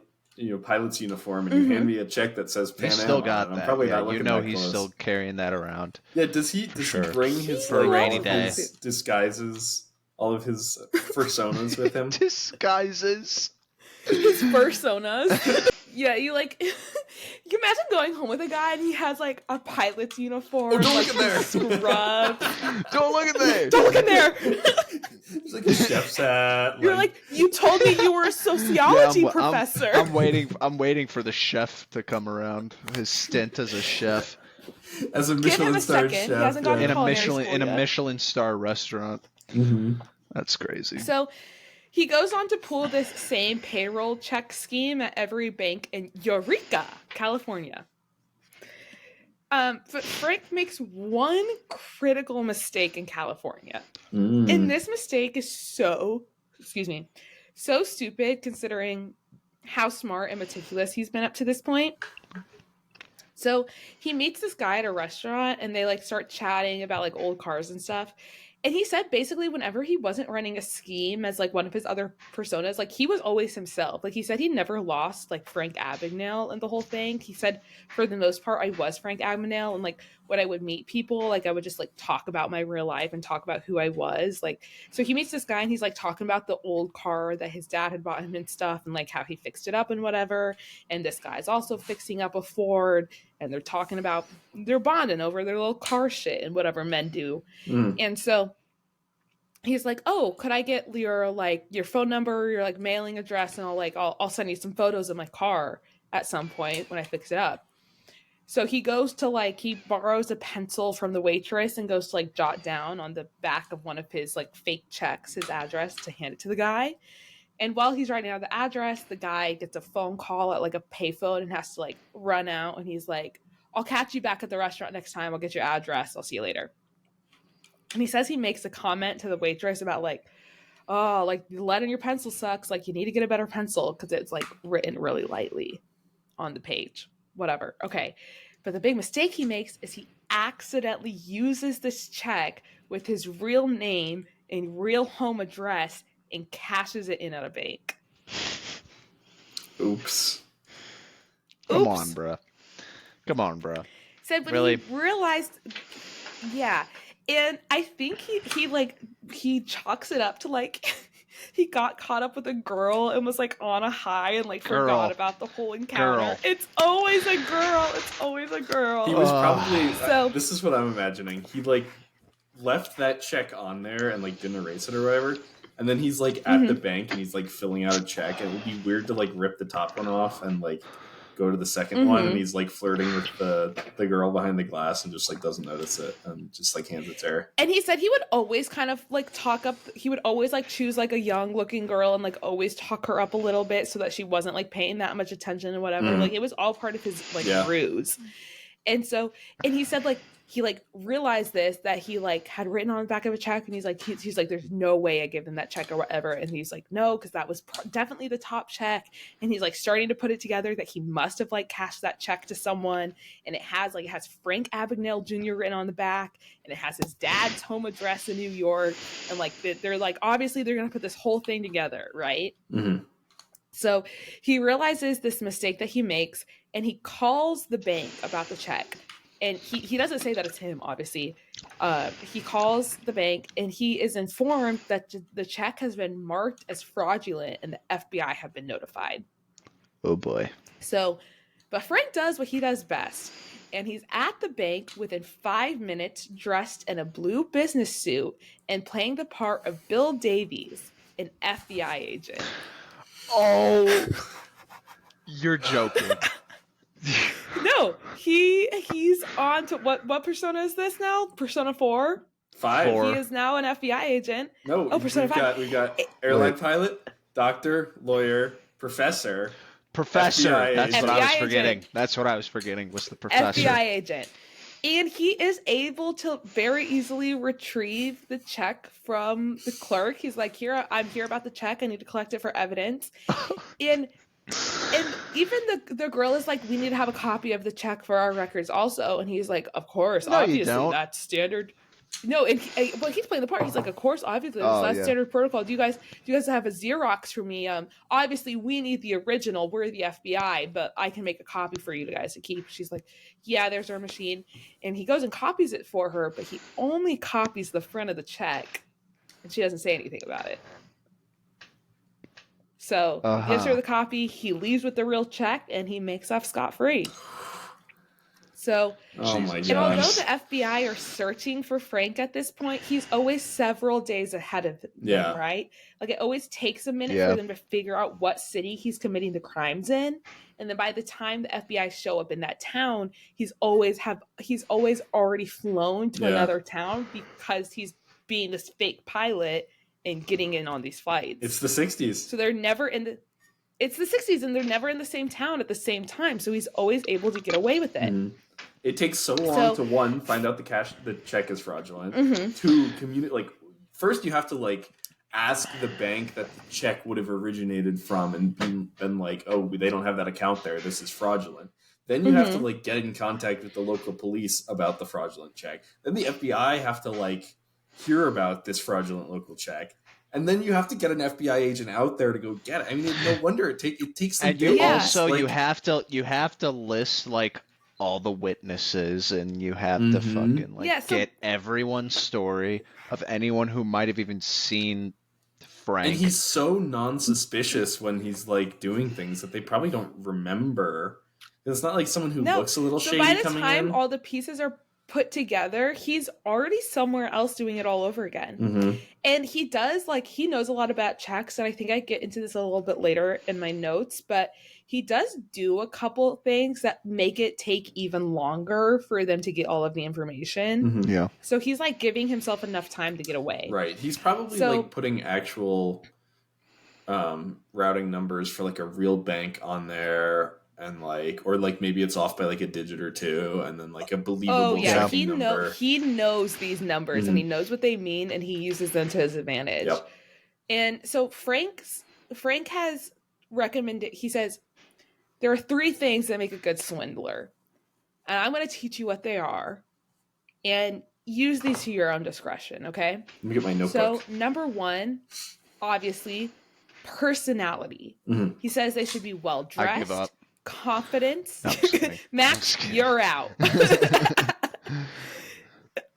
pilot's uniform, and you hand me a check that says Pan Am, still got that. I'm probably not looking that he's close. Still carrying that around. Yeah, does he bring his For a rainy all day. of his disguises, all of his personas with him? Disguises. His personas. Yeah, you imagine going home with a guy and he has like a pilot's uniform. Oh, don't look in there. Scrub. Don't look in there. Don't look in there. It's like a chef's hat. You're like, you told me you were a sociology professor. I'm waiting for the chef to come around. His stint as a chef. As a Michelin star chef. He hasn't gone to culinary school in a yet. Michelin star restaurant. Mm-hmm. That's crazy. So he goes on to pull this same payroll check scheme at every bank in Eureka, California. But Frank makes one critical mistake in California. And this mistake is so stupid considering how smart and meticulous he's been up to this point. So he meets this guy at a restaurant and they start chatting about old cars and stuff. And he said basically whenever he wasn't running a scheme as one of his other personas, he was always himself. He said he never lost Frank Abagnale in the whole thing. He said for the most part I was Frank Abagnale, and when I would meet people, I would just talk about my real life and talk about who I was. So he meets this guy and he's talking about the old car that his dad had bought him and stuff, and how he fixed it up and whatever. And this guy's also fixing up a Ford, and they're talking about they're bonding over their little car shit and whatever men do. And so he's like, "Oh, could I get your phone number, your mailing address, and I'll send you some photos of my car at some point when I fix it up." So he goes to like, he borrows a pencil from the waitress and goes to like jot down on the back of one of his like fake checks his address to hand it to the guy. And while he's writing out the address, the guy gets a phone call at like a payphone and has to like run out. And he's like, I'll catch you back at the restaurant next time. I'll get your address. I'll see you later. And he says he makes a comment to the waitress about like, oh, like lead in your pencil sucks. Like you need to get a better pencil because it's like written really lightly on the page. Whatever. Okay. But the big mistake he makes is he accidentally uses this check with his real name and real home address and cashes it in at a bank. Oops. Come on, bro. Said when Really? he realized, yeah. And I think he chalks it up to like he got caught up with a girl and was like on a high and like forgot about the whole encounter. It's always a girl. He was probably this is what I'm imagining. He like left that check on there and like didn't erase it or whatever. And then he's like at the bank and he's like filling out a check. And it would be weird to like rip the top one off and like go to the second one. And he's like flirting with the girl behind the glass and just like doesn't notice it and just like hands it to her. And he said he would always kind of like he would always like choose like a young looking girl and like always talk her up a little bit so that she wasn't like paying that much attention and whatever. Like it was all part of his like ruse. And he said like, he like realized this, that he like had written on the back of a check and he's like, there's no way I give him that check or whatever. And he's like, no, because that was definitely the top check. And he's like starting to put it together that he must have like cashed that check to someone. And it has Frank Abagnale Jr. written on the back and it has his dad's home address in New York. And like, they're like, obviously they're going to put this whole thing together. Right. Mm-hmm. So he realizes this mistake that he makes and he calls the bank about the check. And he doesn't say that it's him, obviously. He calls the bank and he is informed that the check has been marked as fraudulent and the FBI have been notified. Oh, boy. So, but Frank does what he does best. And he's at the bank within 5 minutes, dressed in a blue business suit and playing the part of Bill Davies, an FBI agent. Oh, you're joking. No, he's on to what persona is this now? Persona 4? 5. He is now an FBI agent. No, Persona 5. We've got airline pilot, doctor, lawyer, professor. Professor. That's what I was forgetting. Agent. That's what I was forgetting was the professor. FBI agent. And he is able to very easily retrieve the check from the clerk. He's like, I'm here about the check. I need to collect it for evidence. And even the girl is like, we need to have a copy of the check for our records also. And he's like, of course, no, obviously that's standard. No, and he's playing the part. He's like, of course, obviously that's standard protocol. Do you guys have a Xerox for me? Obviously we need the original. We're the FBI, but I can make a copy for you guys to keep. She's like, yeah, there's our machine. And he goes and copies it for her, but he only copies the front of the check, and she doesn't say anything about it. So he gives her the copy, he leaves with the real check, and he makes off scot-free. So, and although the FBI are searching for Frank at this point, he's always several days ahead of them, right? Like it always takes a minute for them to figure out what city he's committing the crimes in. And then by the time the FBI show up in that town, he's always already flown to another town because he's being this fake pilot and getting in on these flights. It's the 60s. So they're never it's the 60s and they're never in the same town at the same time. So he's always able to get away with it. Mm-hmm. It takes so long to, one, find out the check is fraudulent. Mm-hmm. Two, communicate. First you have to ask the bank that the check would have originated from and been like, oh, they don't have that account there. This is fraudulent. Then you have to get in contact with the local police about the fraudulent check. Then the FBI have to hear about this fraudulent local check. And then you have to get an FBI agent out there to go get it. I mean, no wonder it takes some days. And also you have to list all the witnesses, and you have to fucking get everyone's story of anyone who might have even seen Frank. And he's so non-suspicious when he's doing things that they probably don't remember. It's not like someone who looks a little shady coming in. By the time all the pieces are put together, he's already somewhere else doing it all over again. And he does, like, he knows a lot about checks, and I think I get into this a little bit later in my notes, but he does do a couple things that make it take even longer for them to get all of the information. Yeah. So he's like giving himself enough time to get away. Right. He's probably like putting actual routing numbers for like a real bank on there, and like, or like maybe it's off by like a digit or two, and then like a believable checking number. He knows these numbers and he knows what they mean, and he uses them to his advantage. Yep. And so Frank has recommended, he says, there are 3 things that make a good swindler, and I'm going to teach you what they are, and use these to your own discretion, okay? Let me get my notebook. So number 1, obviously, personality. He says they should be well dressed. I give up. Confidence. No, I'm just kidding. Max, you're out.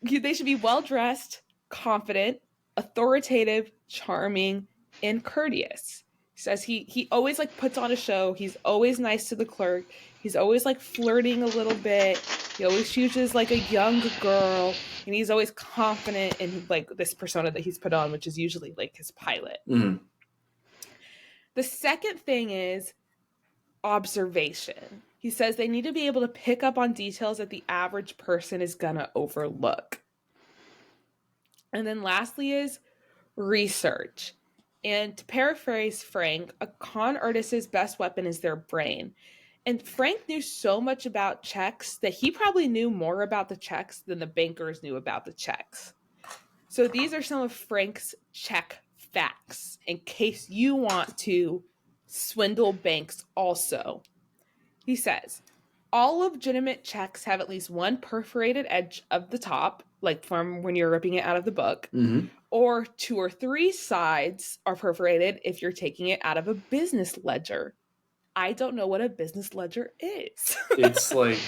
They should be well dressed, confident, authoritative, charming, and courteous. He says he always like puts on a show. He's always nice to the clerk. He's always like flirting a little bit. He always chooses like a young girl, and he's always confident in like this persona that he's put on, which is usually like his pilot. The second thing is observation. He says they need to be able to pick up on details that the average person is gonna overlook. And then lastly is research. And to paraphrase Frank, a con artist's best weapon is their brain. And Frank knew so much about checks that he probably knew more about the checks than the bankers knew about the checks. So these are some of Frank's check facts in case you want to swindle banks also. He says, all legitimate checks have at least one perforated edge of the top, like from when you're ripping it out of the book, or 2 or 3 sides are perforated if you're taking it out of a business ledger. I don't know what a business ledger is. It's like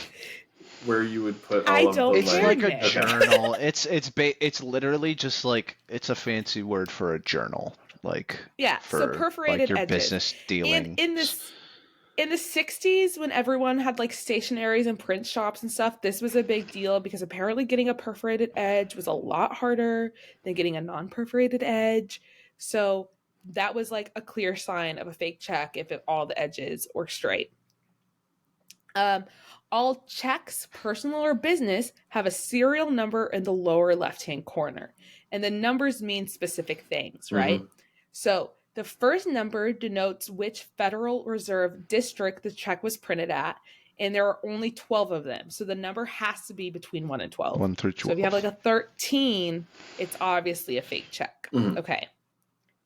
where you would put all of the It's like a journal. It's literally just like, it's a fancy word for a journal. Like, so perforated like your edges. business dealing. And in the 60s, when everyone had like stationaries and print shops and stuff, this was a big deal because apparently getting a perforated edge was a lot harder than getting a non-perforated edge. So that was like a clear sign of a fake check if all the edges were straight. All checks, personal or business, have a serial number in the lower left-hand corner. And the numbers mean specific things, right? So the first number denotes which Federal Reserve district the check was printed at, and there are only 12 of them. So the number has to be between 1 and 12. 1 through 12. So if you have like a 13, it's obviously a fake check. Okay.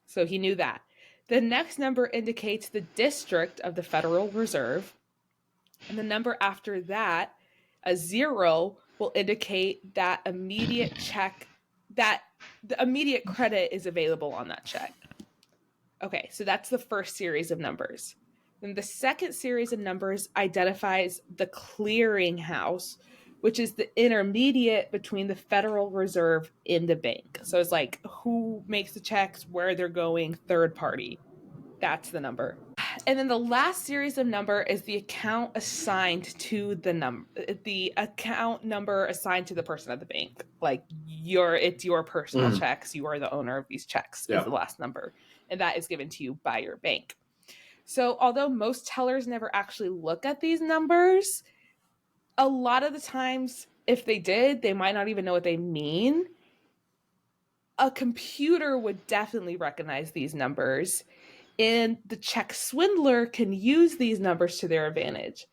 So he knew that. The next number indicates the district of the Federal Reserve. And the number after that, a 0, will indicate that immediate check, that the immediate credit is available on that check. Okay, so that's the first series of numbers. Then the second series of numbers identifies the clearinghouse, which is the intermediate between the Federal Reserve and the bank. So it's like who makes the checks, where they're going, third party. That's the number. And then the last series of number is the account assigned to the account number assigned to the person at the bank. Like it's your personal checks. You are the owner of these checks is the last number. And that is given to you by your bank. So although most tellers never actually look at these numbers, a lot of the times, if they did, they might not even know what they mean. A computer would definitely recognize these numbers. And the check swindler can use these numbers to their advantage.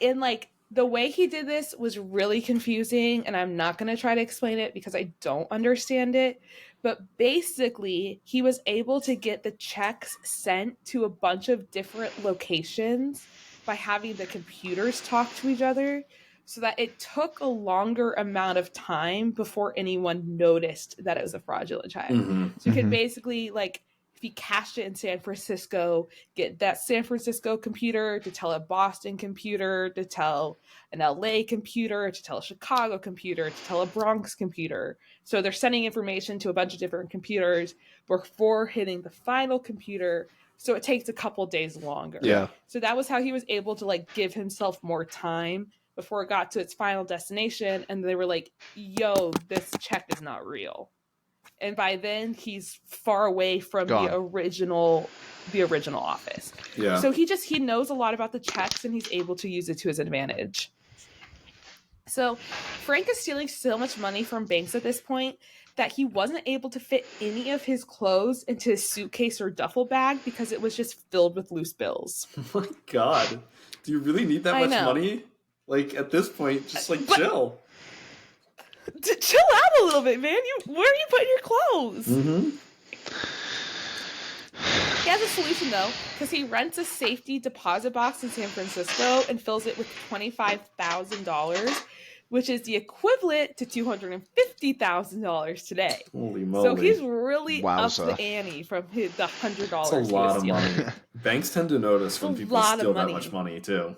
And like the way he did this was really confusing, and I'm not going to try to explain it because I don't understand it. But basically, he was able to get the checks sent to a bunch of different locations by having the computers talk to each other, so that it took a longer amount of time before anyone noticed that it was a fraudulent check. So you could basically, like, if you cashed it in San Francisco, get that San Francisco computer to tell a Boston computer, to tell an LA computer, to tell a Chicago computer, to tell a Bronx computer. So they're sending information to a bunch of different computers before hitting the final computer. So it takes a couple days longer. Yeah. So that was how he was able to like give himself more time before it got to its final destination, and they were like, yo, this check is not real. And by then he's far away from the original office. Yeah. So he knows a lot about the checks, and he's able to use it to his advantage. So Frank is stealing so much money from banks at this point that he wasn't able to fit any of his clothes into his suitcase or duffel bag because it was just filled with loose bills. Oh my God. Do you really need that much money? Like, at this point, just chill. Chill out a little bit, man. Where are you putting your clothes? Mm-hmm. He has a solution, though, because he rents a safety deposit box in San Francisco and fills it with $25,000, which is the equivalent to $250,000 today. Holy moly. So he's really up the ante from the $100. That's a lot of money. Banks tend to notice when people steal that much money, too.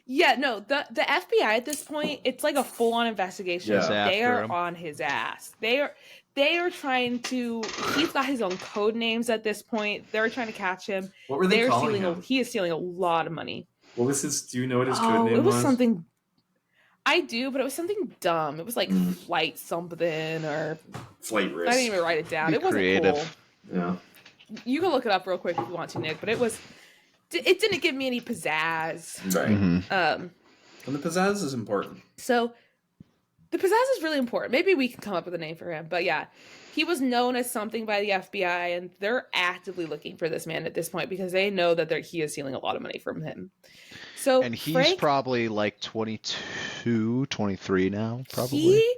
Yeah, no, the FBI at this point, it's like a full-on investigation. Yeah. They are on his ass. They are trying to. He's got his own code names at this point. They're trying to catch him. What were they calling him? He is stealing a lot of money. What was his? Do you know what his code name was? It was something. I do, but it was something dumb. It was like flight something or flight risk. I didn't even write it down. It wasn't creative. cool. Yeah. You can look it up real quick if you want to, Nick. But it didn't give me any pizzazz. Right. Mm-hmm. And the pizzazz is important. So the pizzazz is really important. Maybe we can come up with a name for him. But yeah, he was known as something by the FBI, and they're actively looking for this man at this point because they know that he is stealing a lot of money from him. So and he's probably like 22, 23 now, probably. He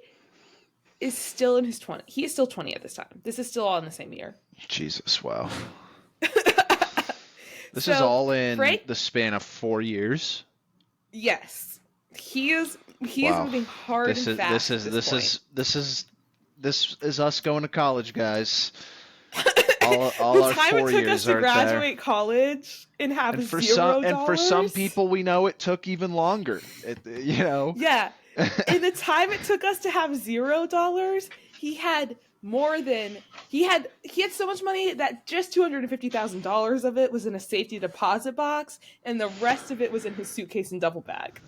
is still in his 20s. He is still 20 at this time. This is still all in the same year. Jesus, wow. This is all in the span of 4 years? Yes. He is moving hard and fast. This is us going to college, guys. All our 4 years are there. The time it took us to graduate college and have $0. And for some people, we know it took even longer. Yeah. In the time it took us to have $0, he had so much money that just $250,000 of it was in a safety deposit box, and the rest of it was in his suitcase and duffel bag.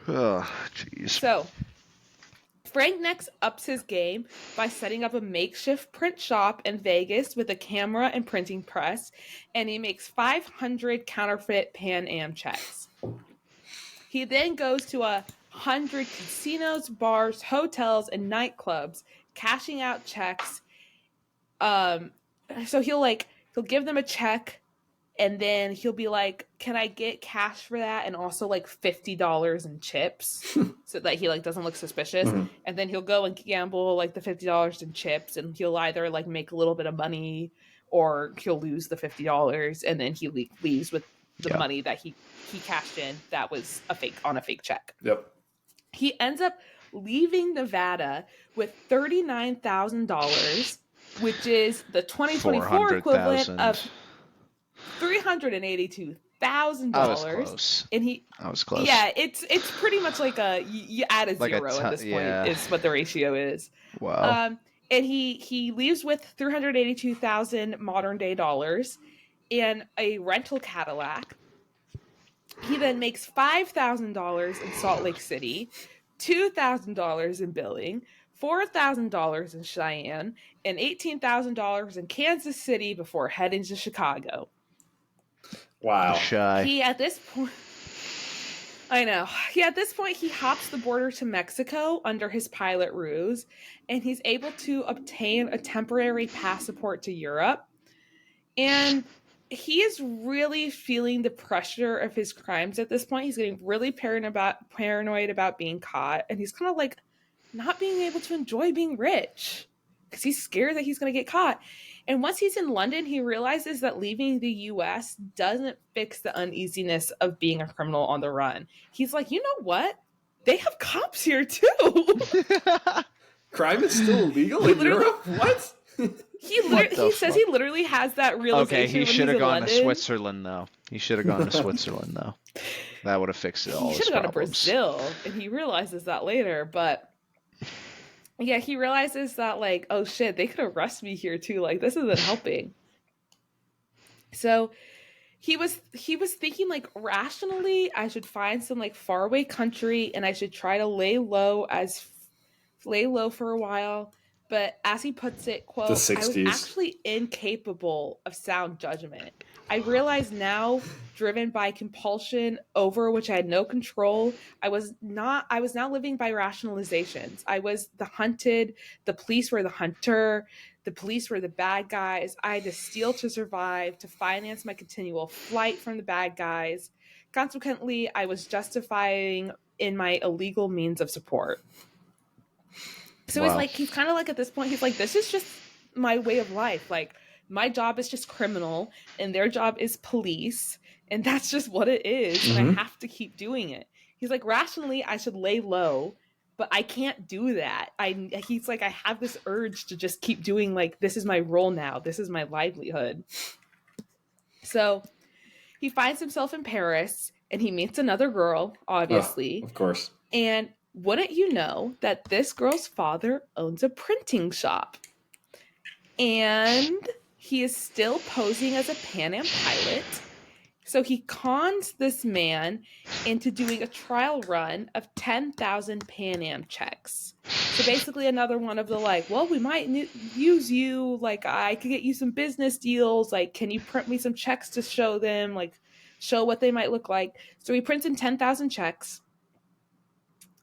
Oh, jeez. So Frank next ups his game by setting up a makeshift print shop in Vegas with a camera and printing press, and he makes 500 counterfeit Pan Am checks. He then goes to 100 casinos, bars, hotels, and nightclubs, cashing out checks. So he'll give them a check, and then he'll be like, can I get cash for that? And also like $50 in chips so that he doesn't look suspicious. Mm-hmm. And then he'll go and gamble the $50 in chips, and he'll either make a little bit of money or he'll lose the $50. And then he leaves with the money that he cashed in that was a fake check. Yep. He ends up leaving Nevada with $39,000, which is the 2024 equivalent of $382,000. I was close. And I was close. Yeah, it's pretty much like you add a zero at this point is what the ratio is. Wow. And he leaves with $382,000 modern day dollars and a rental Cadillac. He then makes $5,000 in Salt Lake City, $2,000 in Billing, $4,000 in Cheyenne, and $18,000 in Kansas City before heading to Chicago. Wow. He at this point he hops the border to Mexico under his pilot ruse, and he's able to obtain a temporary passport to Europe. And he is really feeling the pressure of his crimes at this point. He's getting really paranoid about being caught, and he's kind of not being able to enjoy being rich because he's scared that he's going to get caught. And once he's in London, he realizes that leaving the U.S. doesn't fix the uneasiness of being a criminal on the run. He's like, you know what? They have cops here too. Crime is still illegal in Europe? What? He says he literally has that realization. Okay, he should have gone to Switzerland, though. That would have fixed it all. He should have gone to Brazil, and he realizes that later. But yeah, he realizes that oh shit, they could arrest me here too. This isn't helping. So he was thinking like rationally I should find some like faraway country and I should try to lay low for a while. But as he puts it, The quote, I was 60s. actually incapable of sound judgment. I realize now, driven by compulsion over which I had no control, I was now living by rationalizations. I was the hunted, the police were the hunter, the police were the bad guys. I had to steal to survive, to finance my continual flight from the bad guys. Consequently, I was justifying in my illegal means of support. So Wow. he's like, he's kind of like at this point, he's like, this is just my way of life. Like, my job is just criminal and their job is police. And that's just what it is. And I have to keep doing it. He's like, rationally, I should lay low, but I can't do that. He's like, I have this urge to just keep doing, like, this is my role now. This is my livelihood. So he finds himself in Paris and he meets another girl, obviously. Of course. And wouldn't you know that this girl's father owns a printing shop? And he is still posing as a Pan Am pilot. So he cons this man into doing a trial run of 10,000 Pan Am checks. So basically another one of the like, well, we might use you. Like, I could get you some business deals. Like, can you print me some checks to show them, like, show what they might look like? So he prints in 10,000 checks.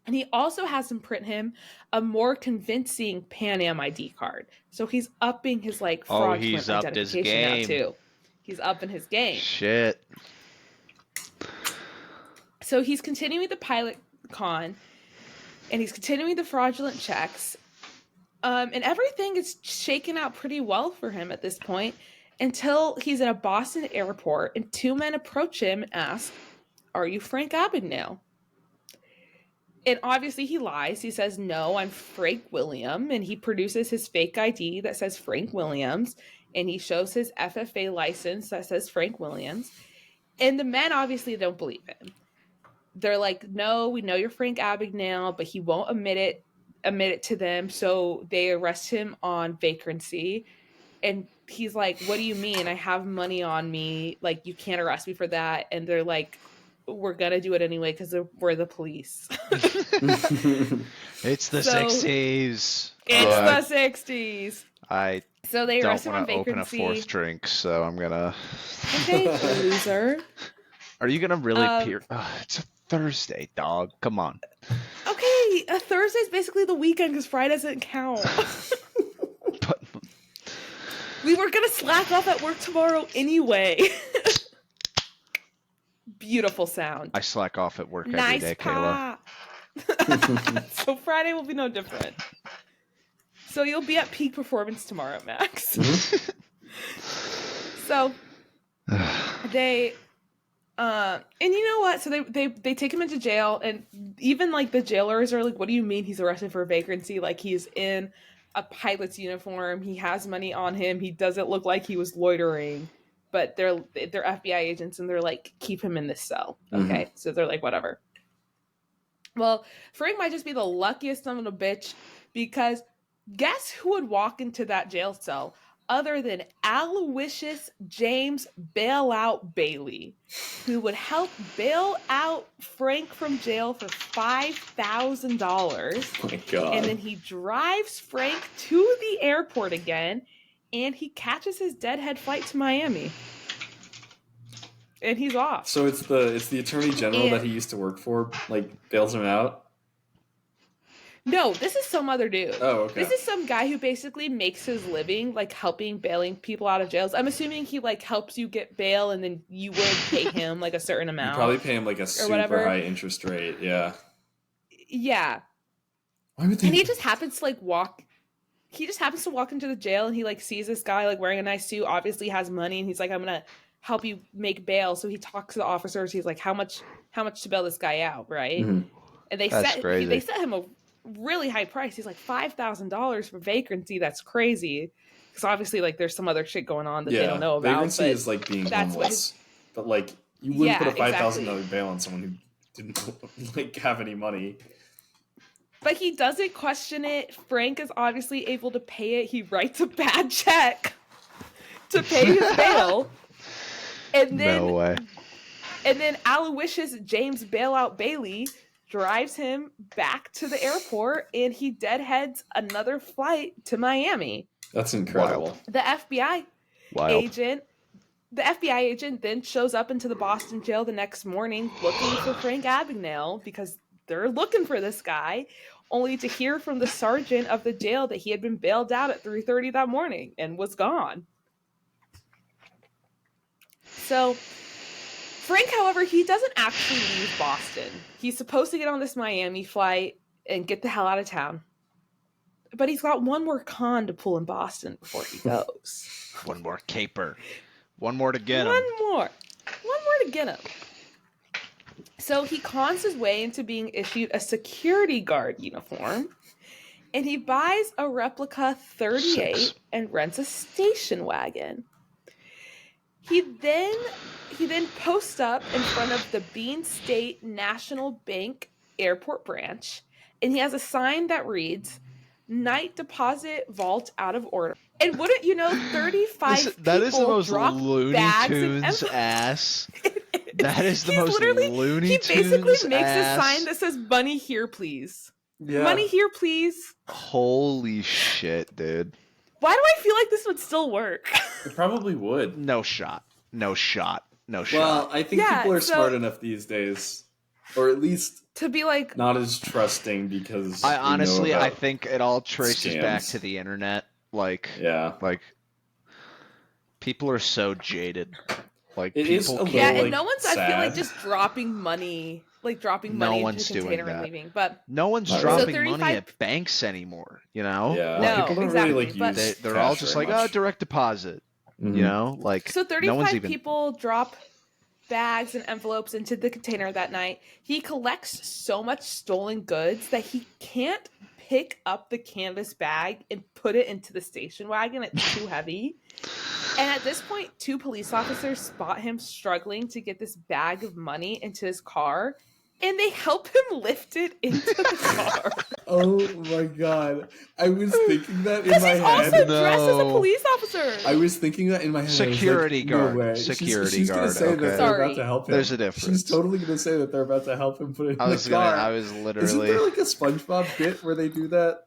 And he also has him print him a more convincing Pan Am ID card. So he's upping his like fraudulent he's upped his identification game. now too. He's upping his game. Shit. So he's continuing the pilot con, and he's continuing the fraudulent checks, and everything is shaking out pretty well for him at this point until he's in a Boston airport, and two men approach him and ask, "Are you Frank Abagnale?" And obviously he lies. He says, no, I'm Frank William. And he produces his fake ID that says Frank Williams. And he shows his FFA license that says Frank Williams. And the men obviously don't believe him. They're like, no, we know you're Frank Abagnale, but he won't admit it to them. So they arrest him on vagrancy. And he's like, what do you mean? I have money on me. Like, you can't arrest me for that. And they're like, we're gonna do it anyway because we're the police. It's the 60s. It's the 60s. I so they arrest him on don't want to open a vagrancy. fourth drink, so I'm gonna. Okay, loser. Are you gonna really peer? It's a Thursday, dog. Come on. Okay, a Thursday's basically the weekend because Friday doesn't count. But we were gonna slack off at work tomorrow anyway. Beautiful sound. I slack off at work nice every day, Kayla. So Friday will be no different. So you'll be at peak performance tomorrow, Max. So they and you know what? So they take him into jail, and even like the jailers are like, what do you mean he's arrested for vagrancy? Like, he's in a pilot's uniform, he has money on him, he doesn't look like he was loitering. But they're FBI agents, and they're like, keep him in this cell. Okay. So they're like, whatever. Well, Frank might just be the luckiest son of a bitch, because guess who would walk into that jail cell other than Aloysius James Bailout Bailey, who would help bail out Frank from jail for $5,000. Oh my God. And then he drives Frank to the airport again, and he catches his deadhead flight to Miami. And he's off. So it's the attorney general that he used to work for, like, bails him out? No, this is some other dude. Oh, okay. This is some guy who basically makes his living, like, bailing people out of jails. I'm assuming he, like, helps you get bail, and then you would pay him, like, a certain amount. You probably pay him, like, a super high interest rate, yeah. Yeah. Why would they... And he just happens to, like, walk into the jail, and he, like, sees this guy, like, wearing a nice suit, obviously has money, and he's like, I'm gonna help you make bail. So he talks to the officers. He's like, how much to bail this guy out, right? Mm-hmm. And they set him a really high price. He's like, $5,000 for vagrancy. That's crazy. Because obviously, like, there's some other shit going on that they don't know about. Vagrancy is like being homeless. But, like, you wouldn't put a $5,000 bail on someone who didn't, like, have any money. But he doesn't question it. Frank is obviously able to pay it. He writes a bad check to pay his bail. And No then, way. and then Aloysius James Bailout Bailey drives him back to the airport, and he deadheads another flight to Miami. That's incredible. The FBI Wild. agent then shows up into the Boston jail the next morning looking for Frank Abagnale because they're looking for this guy, only to hear from the sergeant of the jail that he had been bailed out at 3:30 that morning and was gone. So Frank, however, he doesn't actually leave Boston. He's supposed to get on this Miami flight and get the hell out of town. But he's got one more con to pull in Boston before he goes. One more caper. One more to get him. One more to get him. So he cons his way into being issued a security guard uniform, and he buys a replica 38 6. and rents a station wagon. He then posts up in front of the Bean State National Bank Airport branch, and he has a sign that reads, "Night deposit vault out of order." And wouldn't you know, 35 that is the people most drop Looney bags and Tunes envelopes. ass. That is the He's most Looney he Tunes basically makes ass. a sign that says "Money here, please." Yeah. Money here, please. Holy shit, dude. Why do I feel like this would still work? It probably would. No shot. No shot. No Well, shot. I think Yeah, people are so- smart enough these days, or at least To be like, not as trusting because I we know honestly, I about- think it all traces back scams. to the internet. Like, yeah. people are so jaded. Like, It people is a can't- yeah, like, and no one's, I feel like, sad. just dropping money, No into one's the doing container and that. leaving. But No one's So dropping 35 money at banks anymore, you know? Yeah, No, people don't exactly, really like but- use They're all cash just very like, oh, much. direct deposit. Mhm. You know? Like, so 35 no one's even... people drop bags and envelopes into the container that night. He collects so much stolen goods that he can't pick up the canvas bag and put it into the station wagon. It's too heavy. And at this point, 2 police officers spot him struggling to get this bag of money into his car, and they help him lift it into the car. Oh my god. I was thinking that in Because my he's also head. dressed as a No. police officer. I was thinking that in my head. I was like, Security no guard. way. Security she's gonna guard, say okay. that they're Sorry. about to help him. There's a difference. She's totally gonna say that they're about to help him put it in the car. I was Isn't literally... there like a SpongeBob bit where they do that?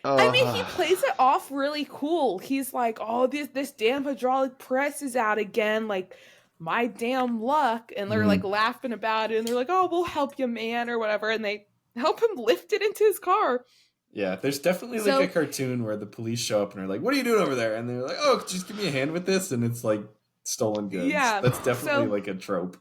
I mean, he plays it off really cool. He's like, "Oh, this damn hydraulic press is out again. Like, my damn luck." And they're like laughing about it, and they're like, "Oh, we'll help you, man," or whatever. And they help him lift it into his car. Yeah, there's definitely So- like a cartoon where the police show up and are like, "What are you doing over there?" And they're like, "Oh, just give me a hand with this," and it's like stolen goods. Yeah, That's definitely so- like a trope.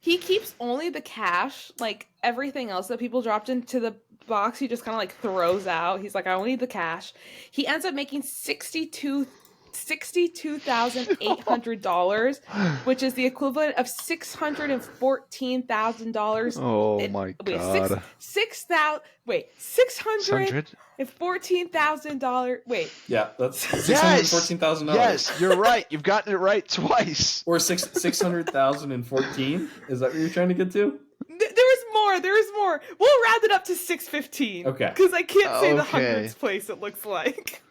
He keeps only the cash. Like, everything else that people dropped into the box, he just kind of like throws out. He's like, "I only need the cash." He ends up making $62,800, which is the equivalent of $614,000. Oh It- my Wait, god. $614,000. Wait, Yeah, that's Yes! $614,000. Yes, you're right. You've gotten it right twice. Or 600,014. Is that what you're trying to get to? there is more. There is more. We'll round it up to 615. Okay. Because I can't say the Okay. hundreds place. It looks like.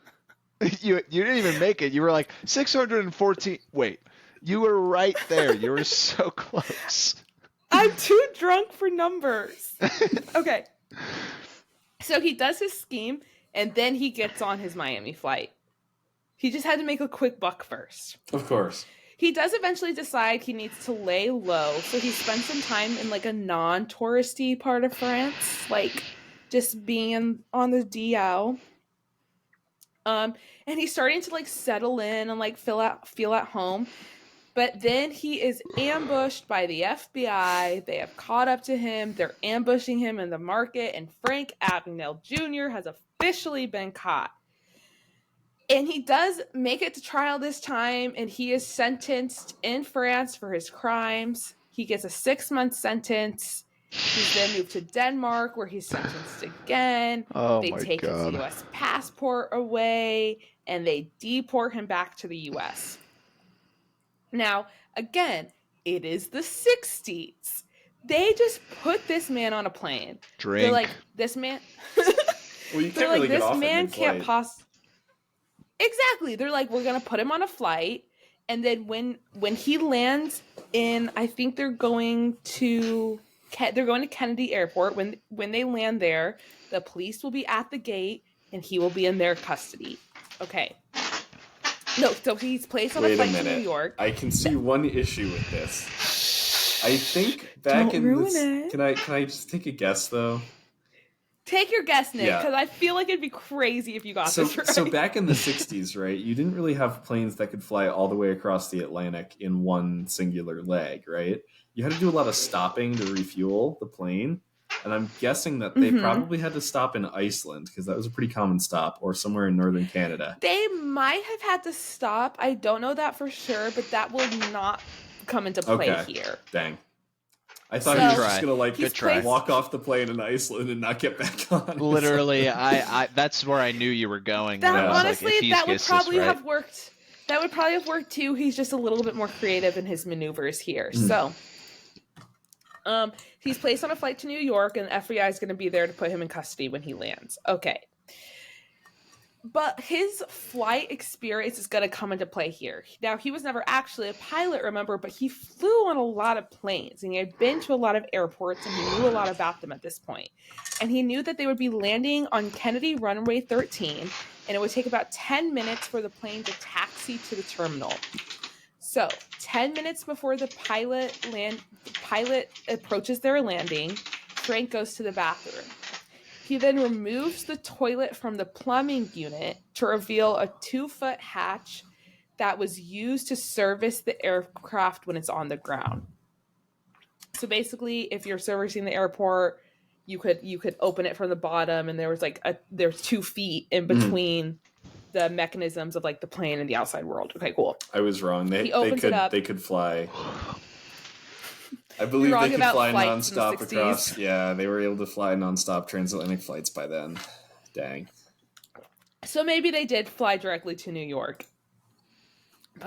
You didn't even make it. You were like 614. Wait, you were right there. You were so close. I'm too drunk for numbers. Okay. So he does his scheme, and then he gets on his Miami flight. He just had to make a quick buck first. Of course. He does eventually decide he needs to lay low, so he spends some time in like a non-touristy part of France, like just being on the DL. And he's starting to like settle in and like feel at home. But then he is ambushed by the FBI. They have caught up to him. They're ambushing him in the market, and Frank Abagnale Jr. has officially been caught. And he does make it to trial this time, and he is sentenced in France for his crimes. He gets a 6-month sentence. He's then moved to Denmark, where he's sentenced again. Oh They my take his god. U.S. passport away, and they deport him back to the U.S. Now, again, it is the 60s. They just put this man on a plane. Drink. They're like, this man... Well, you They're can't like, really get this off man it can't mid-flight. Exactly. They're like, we're going to put him on a flight, And then when he lands in, I think they're going to Kennedy Airport. When they land there, the police will be at the gate and he will be in their custody. Okay. No, so he's placed on a flight to New York. I can see one issue with this. I think back Don't ruin it. Can I just take a guess though? Take your guess, Nick, because I feel like it'd be crazy if you got this right. So back in the 60s, right, you didn't really have planes that could fly all the way across the Atlantic in one singular leg, right? You had to do a lot of stopping to refuel the plane. And I'm guessing that they probably had to stop in Iceland because that was a pretty common stop, or somewhere in northern Canada. They might have had to stop. I don't know that for sure, but that will not come into play here. Dang. I thought he was just gonna walk off the plane in Iceland and not get back on. Literally, I that's where I knew you were going. Honestly, that would probably have worked. That would probably have worked too. He's just a little bit more creative in his maneuvers here. So, he's placed on a flight to New York, and the FBI is going to be there to put him in custody when he lands. Okay. But his flight experience is going to come into play here. Now, he was never actually a pilot, remember, but he flew on a lot of planes, and he had been to a lot of airports, and he knew a lot about them at this point. And he knew that they would be landing on Kennedy Runway 13, and it would take about 10 minutes for the plane to taxi to the terminal. So, 10 minutes before the pilot approaches their landing, Frank goes to the bathroom. He then removes the toilet from the plumbing unit to reveal a 2-foot hatch that was used to service the aircraft when it's on the ground. So basically, if you're servicing the airport, you could open it from the bottom, and there was there's 2 feet in between the mechanisms of like the plane and the outside world. Okay, cool. I was wrong. They could fly. I believe they could fly nonstop across. Yeah, they were able to fly nonstop transatlantic flights by then. Dang. So maybe they did fly directly to New York.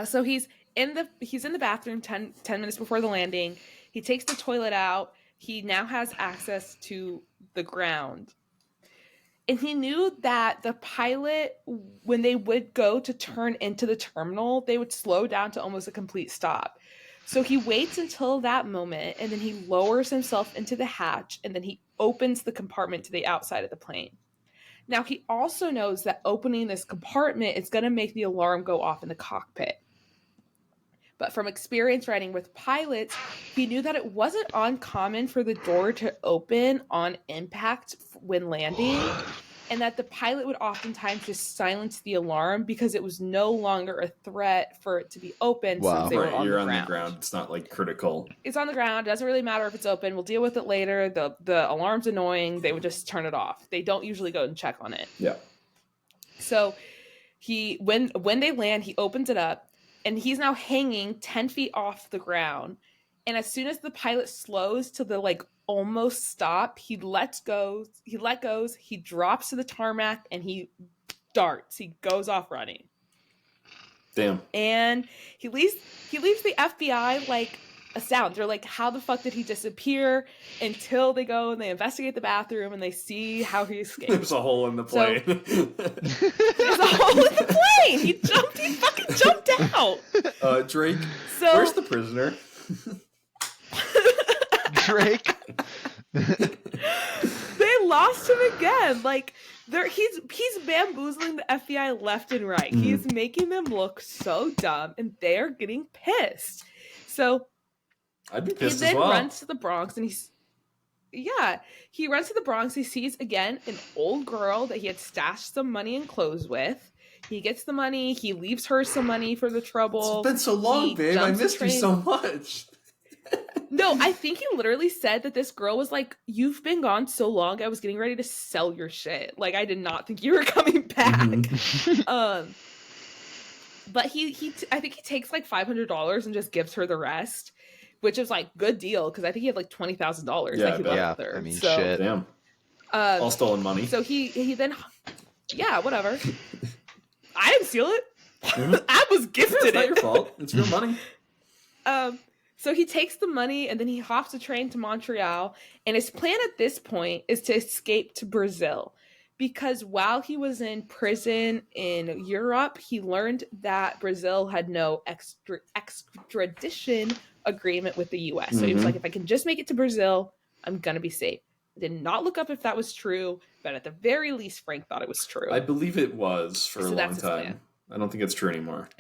So he's in the bathroom 10 minutes before the landing. He takes the toilet out. He now has access to the ground. And he knew that the pilot, when they would go to turn into the terminal, they would slow down to almost a complete stop. So he waits until that moment, and then he lowers himself into the hatch, and then he opens the compartment to the outside of the plane. Now, he also knows that opening this compartment is going to make the alarm go off in the cockpit. But from experience riding with pilots, he knew that it wasn't uncommon for the door to open on impact when landing, and that the pilot would oftentimes just silence the alarm because it was no longer a threat for it to be open since they were on the ground. On the ground. It's not like critical. It's on the ground. It doesn't really matter if it's open. We'll deal with it later. The alarm's annoying. They would just turn it off. They don't usually go and check on it. Yeah. So when they land, he opens it up, and he's now hanging 10 feet off the ground. And as soon as the pilot slows to the almost stop, he let goes, he drops to the tarmac, and he darts. He goes off running. Damn. And he leaves the FBI astounded. They're like, how the fuck did he disappear? Until they go and they investigate the bathroom and they see how he escaped. There's a hole in the plane. There's a hole in the plane. He fucking jumped out. Drake, where's the prisoner? Drake. They lost him again. He's bamboozling the FBI left and right. He's making them look so dumb, and they're getting pissed. So I'd be pissed he then as well. runs to the Bronx, and he runs to the Bronx. He sees again an old girl that he had stashed some money and clothes with. He gets the money. He leaves her some money for the trouble. It's been so long, babe. I missed you so much. No, I think he literally said that this girl was like, "You've been gone so long. I was getting ready to sell your shit. I did not think you were coming back." But I think he takes $500 and just gives her the rest, which is good deal because I think he had $20,000 that he left with her. I mean, shit. Damn. All stolen money. So he then, whatever. I didn't steal it. I was gifted It's not your fault. It's real money. So he takes the money and then he hops a train to Montreal. And his plan at this point is to escape to Brazil because while he was in prison in Europe, he learned that Brazil had no extradition agreement with the US. So he was like, if I can just make it to Brazil, I'm going to be safe. I did not look up if that was true, but at the very least, Frank thought it was true. I believe it was for a long time. I don't think it's true anymore.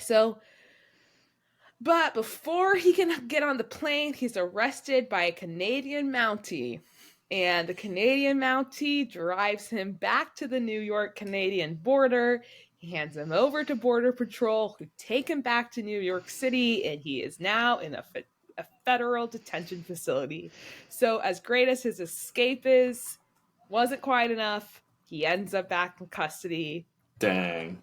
But before he can get on the plane, he's arrested by a Canadian Mountie. And the Canadian Mountie drives him back to the New York-Canadian border. He hands him over to Border Patrol, who take him back to New York City, and he is now in a federal detention facility. So as great as his escape is, wasn't quite enough. He ends up back in custody. Dang.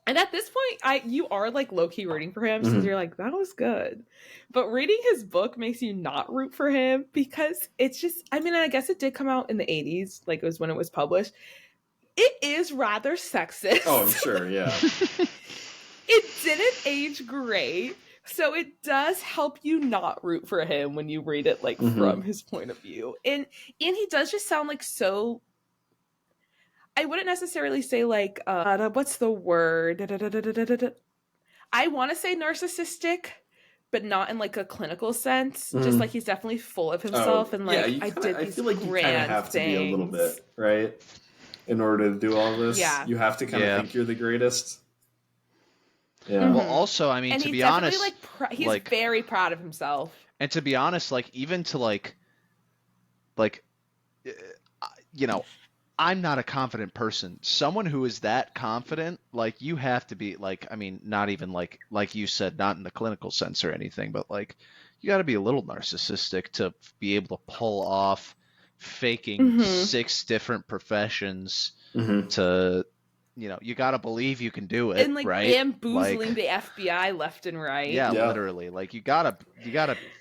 And at this point, you are like low-key rooting for him, since you're like, that was good. But reading his book makes you not root for him, because it's just, I mean, I guess it did come out in the 80s, like it was when it was published. It is rather sexist. Oh, I'm sure, yeah. It didn't age great, so it does help you not root for him when you read it like from his point of view. And he does just sound like so... I wouldn't necessarily say like, what's the word? I want to say narcissistic, but not in like a clinical sense. Just like he's definitely full of himself and like, I feel like you kind of have to be a little bit, right? In order to do all this. Yeah. You have to kind of think you're the greatest. Yeah. Well, also, I mean, and to be honest, he's very proud of himself. And to be honest, like even to like, you know, I'm not a confident person. Someone who is that confident, like you have to be like, I mean, not even like you said, not in the clinical sense or anything, but like you got to be a little narcissistic to be able to pull off faking 6 different professions to, you know, you got to believe you can do it, and like right? Bamboozling the FBI left and right. Yeah, literally. Like you gotta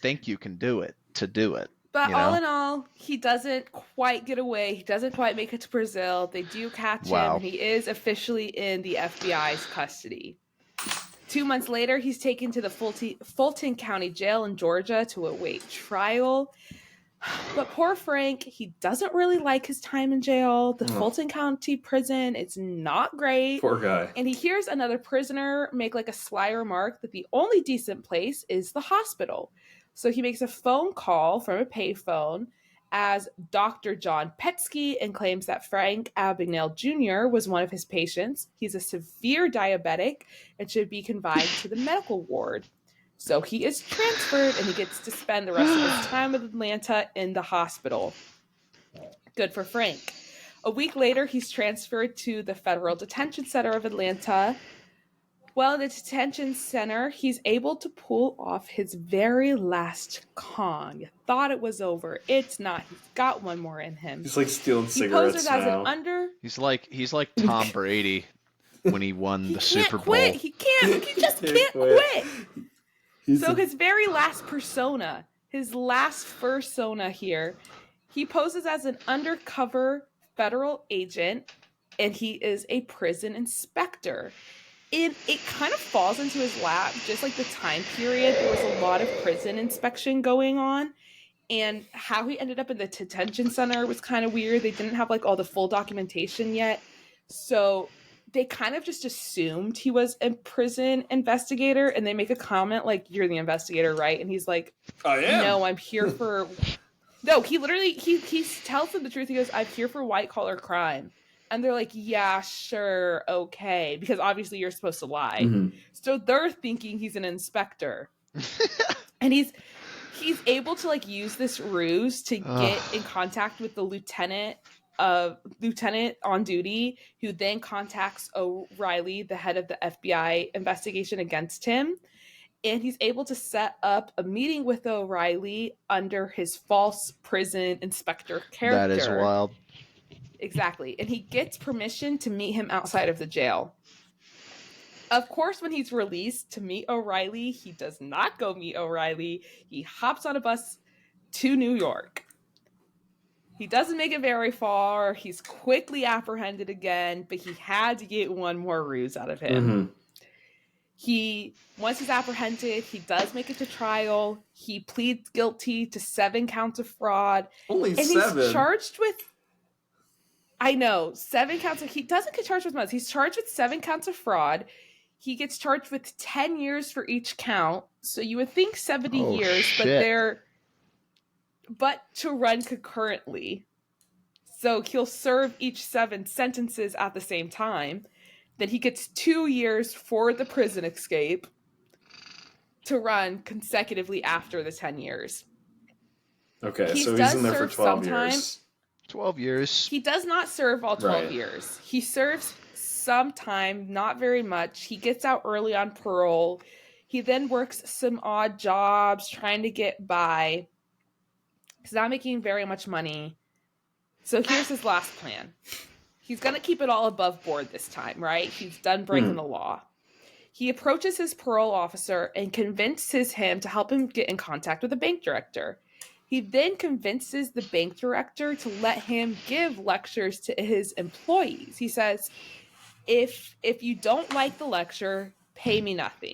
think you can do it to do it. But all in all, he doesn't quite get away. He doesn't quite make it to Brazil. They do catch him. He is officially in the FBI's custody. 2 months later, he's taken to the Fulton County Jail in Georgia to await trial. But poor Frank, he doesn't really like his time in jail. The Fulton County prison, it's not great. Poor guy. And he hears another prisoner make like a sly remark that the only decent place is the hospital. So he makes a phone call from a payphone as Dr. John Petsky and claims that Frank Abagnale Jr. was one of his patients. He's a severe diabetic and should be confined to the medical ward. So he is transferred and he gets to spend the rest of his time in Atlanta in the hospital. Good for Frank. A week later, he's transferred to the Federal Detention Center of Atlanta. Well, in the detention center, he's able to pull off his very last con. You thought it was over. It's not. He's got one more in him. He's like stealing cigarettes now. He's like Tom Brady when he won the Super Bowl. He just can't quit. So his very last persona, his last fursona here, he poses as an undercover federal agent, and he is a prison inspector. And it kind of falls into his lap, just like the time period. There was a lot of prison inspection going on, and how he ended up in the detention center was kind of weird. They didn't have like all the full documentation yet, so they kind of just assumed he was a prison investigator, and they make a comment like, "You're the investigator, right?" And he's like, "I am. No, I'm here for." No, he literally he tells them the truth. He goes, "I'm here for white collar crime." And they're like, yeah, sure, okay. Because obviously you're supposed to lie. So they're thinking he's an inspector. And he's able to like use this ruse to get in contact with the lieutenant on duty, who then contacts O'Reilly, the head of the FBI investigation against him. And he's able to set up a meeting with O'Reilly under his false prison inspector character. That is wild. Exactly. And he gets permission to meet him outside of the jail. Of course, when he's released to meet O'Reilly, he does not go meet O'Reilly. He hops on a bus to New York. He doesn't make it very far. He's quickly apprehended again, but he had to get one more ruse out of him. Once he's apprehended, he does make it to trial. He pleads guilty to 7 counts of fraud. Only 7? He's charged with... I know, 7 counts of, he doesn't get charged with much. He's charged with 7 counts of fraud. He gets charged with 10 years for each count. So you would think 70 years, shit. but to run concurrently. So he'll serve each 7 sentences at the same time. Then he gets 2 years for the prison escape to run consecutively after the 10 years. Okay, so he's in there for 12 years. 12 years. He does not serve all 12 years. He serves some time, not very much. He gets out early on parole. He then works some odd jobs trying to get by. He's not making very much money. So here's his last plan. He's going to keep it all above board this time, right? He's done breaking the law. He approaches his parole officer and convinces him to help him get in contact with the bank director. He then convinces the bank director to let him give lectures to his employees. He says, if you don't like the lecture, pay me nothing.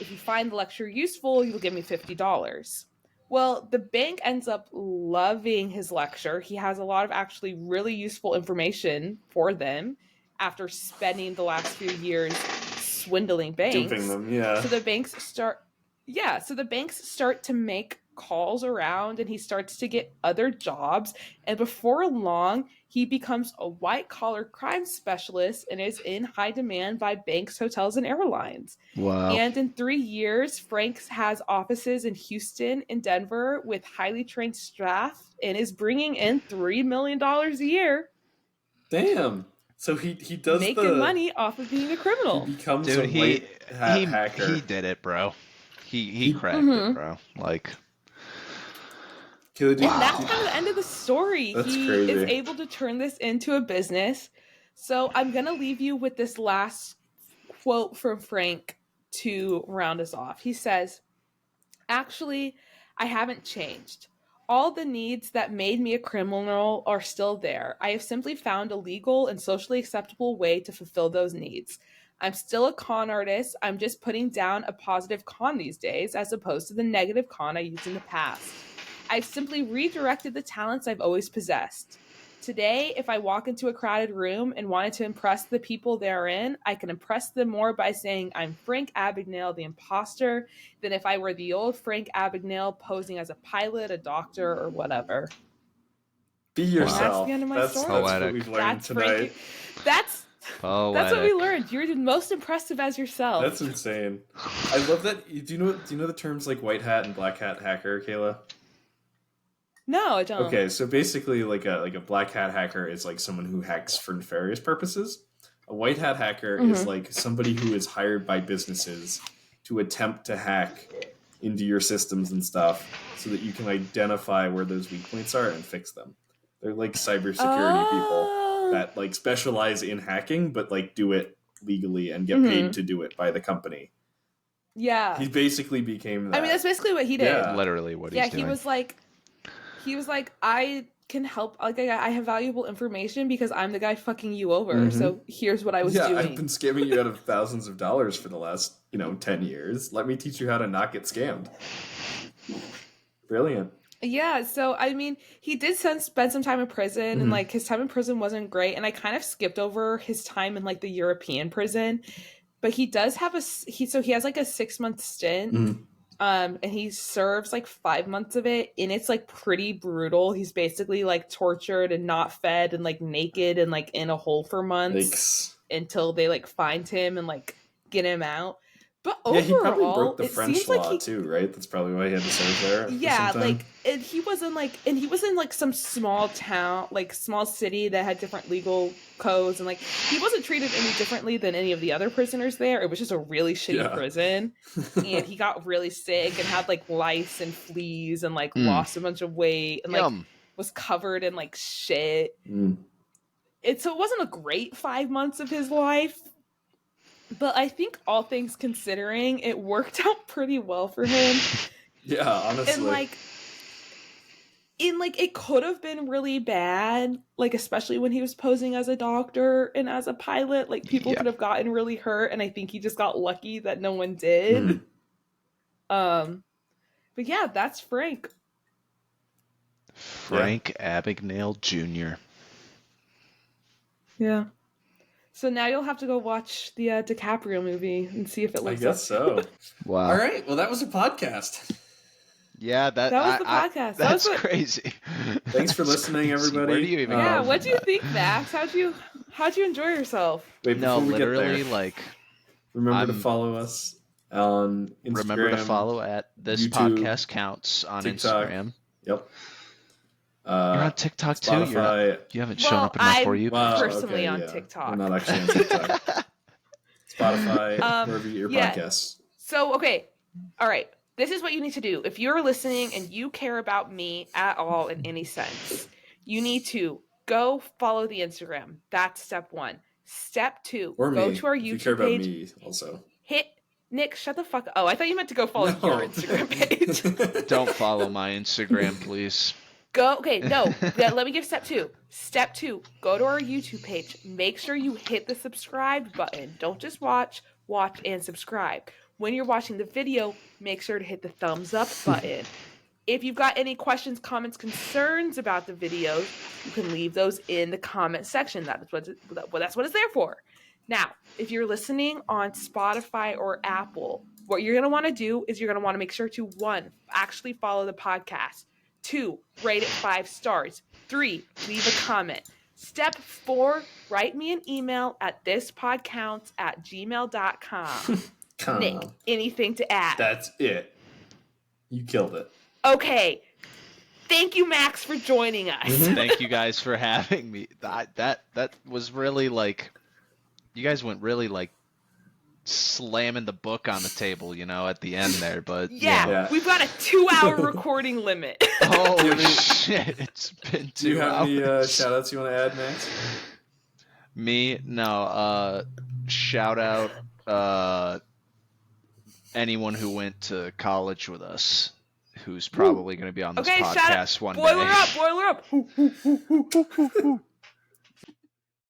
If you find the lecture useful, you'll give me $50. Well, the bank ends up loving his lecture. He has a lot of actually really useful information for them after spending the last few years swindling banks. Duping them, yeah. So the banks start to make calls around, and he starts to get other jobs, and before long he becomes a white-collar crime specialist and is in high demand by banks, hotels, and airlines. Wow. And in 3 years, Frank has offices in Houston and Denver with highly trained staff and is bringing in $3 million a year. Damn. So he does making money off of being a criminal. He becomes a white hat hacker. He did it, bro. He cracked it, bro. Like, and that's kind of the end of the story. That's he crazy. is able to turn this into a business. So I'm going to leave you with this last quote from Frank to round us off. He says, "Actually, I haven't changed. All the needs that made me a criminal are still there. I have simply found a legal and socially acceptable way to fulfill those needs. I'm still a con artist. I'm just putting down a positive con these days as opposed to the negative con I used in the past. I've simply redirected the talents I've always possessed. Today, if I walk into a crowded room and wanted to impress the people therein, I can impress them more by saying I'm Frank Abagnale, the imposter, than if I were the old Frank Abagnale posing as a pilot, a doctor, or whatever." Be yourself. That's the end of my story. That's what we've learned tonight. That's what we learned. You're the most impressive as yourself. That's insane. I love that. Do you know the terms like white hat and black hat hacker, Kayla? No, I don't. Okay, so basically, like a black hat hacker is like someone who hacks for nefarious purposes. A white hat hacker is like somebody who is hired by businesses to attempt to hack into your systems and stuff, so that you can identify where those weak points are and fix them. They're like cybersecurity people that like specialize in hacking, but like do it legally and get paid to do it by the company. Yeah, he basically became that. I mean, that's basically what he did. Yeah. Literally what he's doing. He was like, I can help. Like, I have valuable information because I'm the guy fucking you over. So here's what I was doing. I've been scamming you out of thousands of dollars for the last, 10 years. Let me teach you how to not get scammed. Brilliant. Yeah, so I mean, he did spend some time in prison, and like his time in prison wasn't great. And I kind of skipped over his time in like the European prison, but he does have he has like a 6-month stint. And he serves like 5 months of it, and it's like pretty brutal. He's basically like tortured and not fed and like naked and like in a hole for months until they like find him and like get him out. But overall, he probably broke the French law like too, right? That's probably why he had to serve there. Yeah, like, and he was in like some small town, like small city that had different legal codes, and like he wasn't treated any differently than any of the other prisoners there. It was just a really shitty prison, and he got really sick and had like lice and fleas and like lost a bunch of weight and like was covered in like shit. So it wasn't a great 5 months of his life. But I think all things considering, it worked out pretty well for him. Yeah, honestly. And it could have been really bad, like especially when he was posing as a doctor and as a pilot. Like people could have gotten really hurt, and I think he just got lucky that no one did. But yeah, that's Frank. Frank Abagnale Jr. Yeah. So now you'll have to go watch the DiCaprio movie and see if it I lives guess up. so. Wow. All right. Well, that was a podcast. Yeah, that was the podcast. That's crazy. Thanks for listening, everybody. Where do you even Yeah, go what from do you that? think, Max? How'd you enjoy yourself? Wait, No, before we literally, get there, like, remember to I'm- follow us on Instagram. remember to follow at This YouTube, Podcast Counts on TikTok. Instagram. Yep. You're on TikTok too. Spotify. You haven't shown up in my For You page. Well, personally okay, on yeah. TikTok. We're not actually on TikTok. Spotify, wherever you get your podcasts. So, okay. All right. This is what you need to do. If you're listening and you care about me at all in any sense, you need to go follow the Instagram. That's step 1. Step 2, Or go me, to our if you YouTube care about page. me also. Hit Nick, shut the fuck up. Oh, I thought you meant to go follow your Instagram page. Don't follow my Instagram, please. Okay, no. Let me give step 2. Step 2, go to our YouTube page. Make sure you hit the subscribe button. Don't just watch and subscribe. When you're watching the video, make sure to hit the thumbs up button. If you've got any questions, comments, concerns about the videos, you can leave those in the comment section. That's what it's there for. Now, if you're listening on Spotify or Apple, what you're going to want to do is you're going to want to make sure to 1, actually follow the podcast. 2, rate it 5 stars. 3, leave a comment. Step 4, write me an email at thispodcounts@gmail.com. Nick, anything to add? That's it. You killed it. Okay. Thank you, Max, for joining us. Thank you guys for having me. That was really like, you guys went really like slamming the book on the table, at the end there. But yeah. We've got a 2-hour recording limit. Holy shit! It's been 2 hours. Do you have any shout outs you want to add, Max? Me? No. Shout out anyone who went to college with us, who's probably going to be on this podcast one day. Boiler up!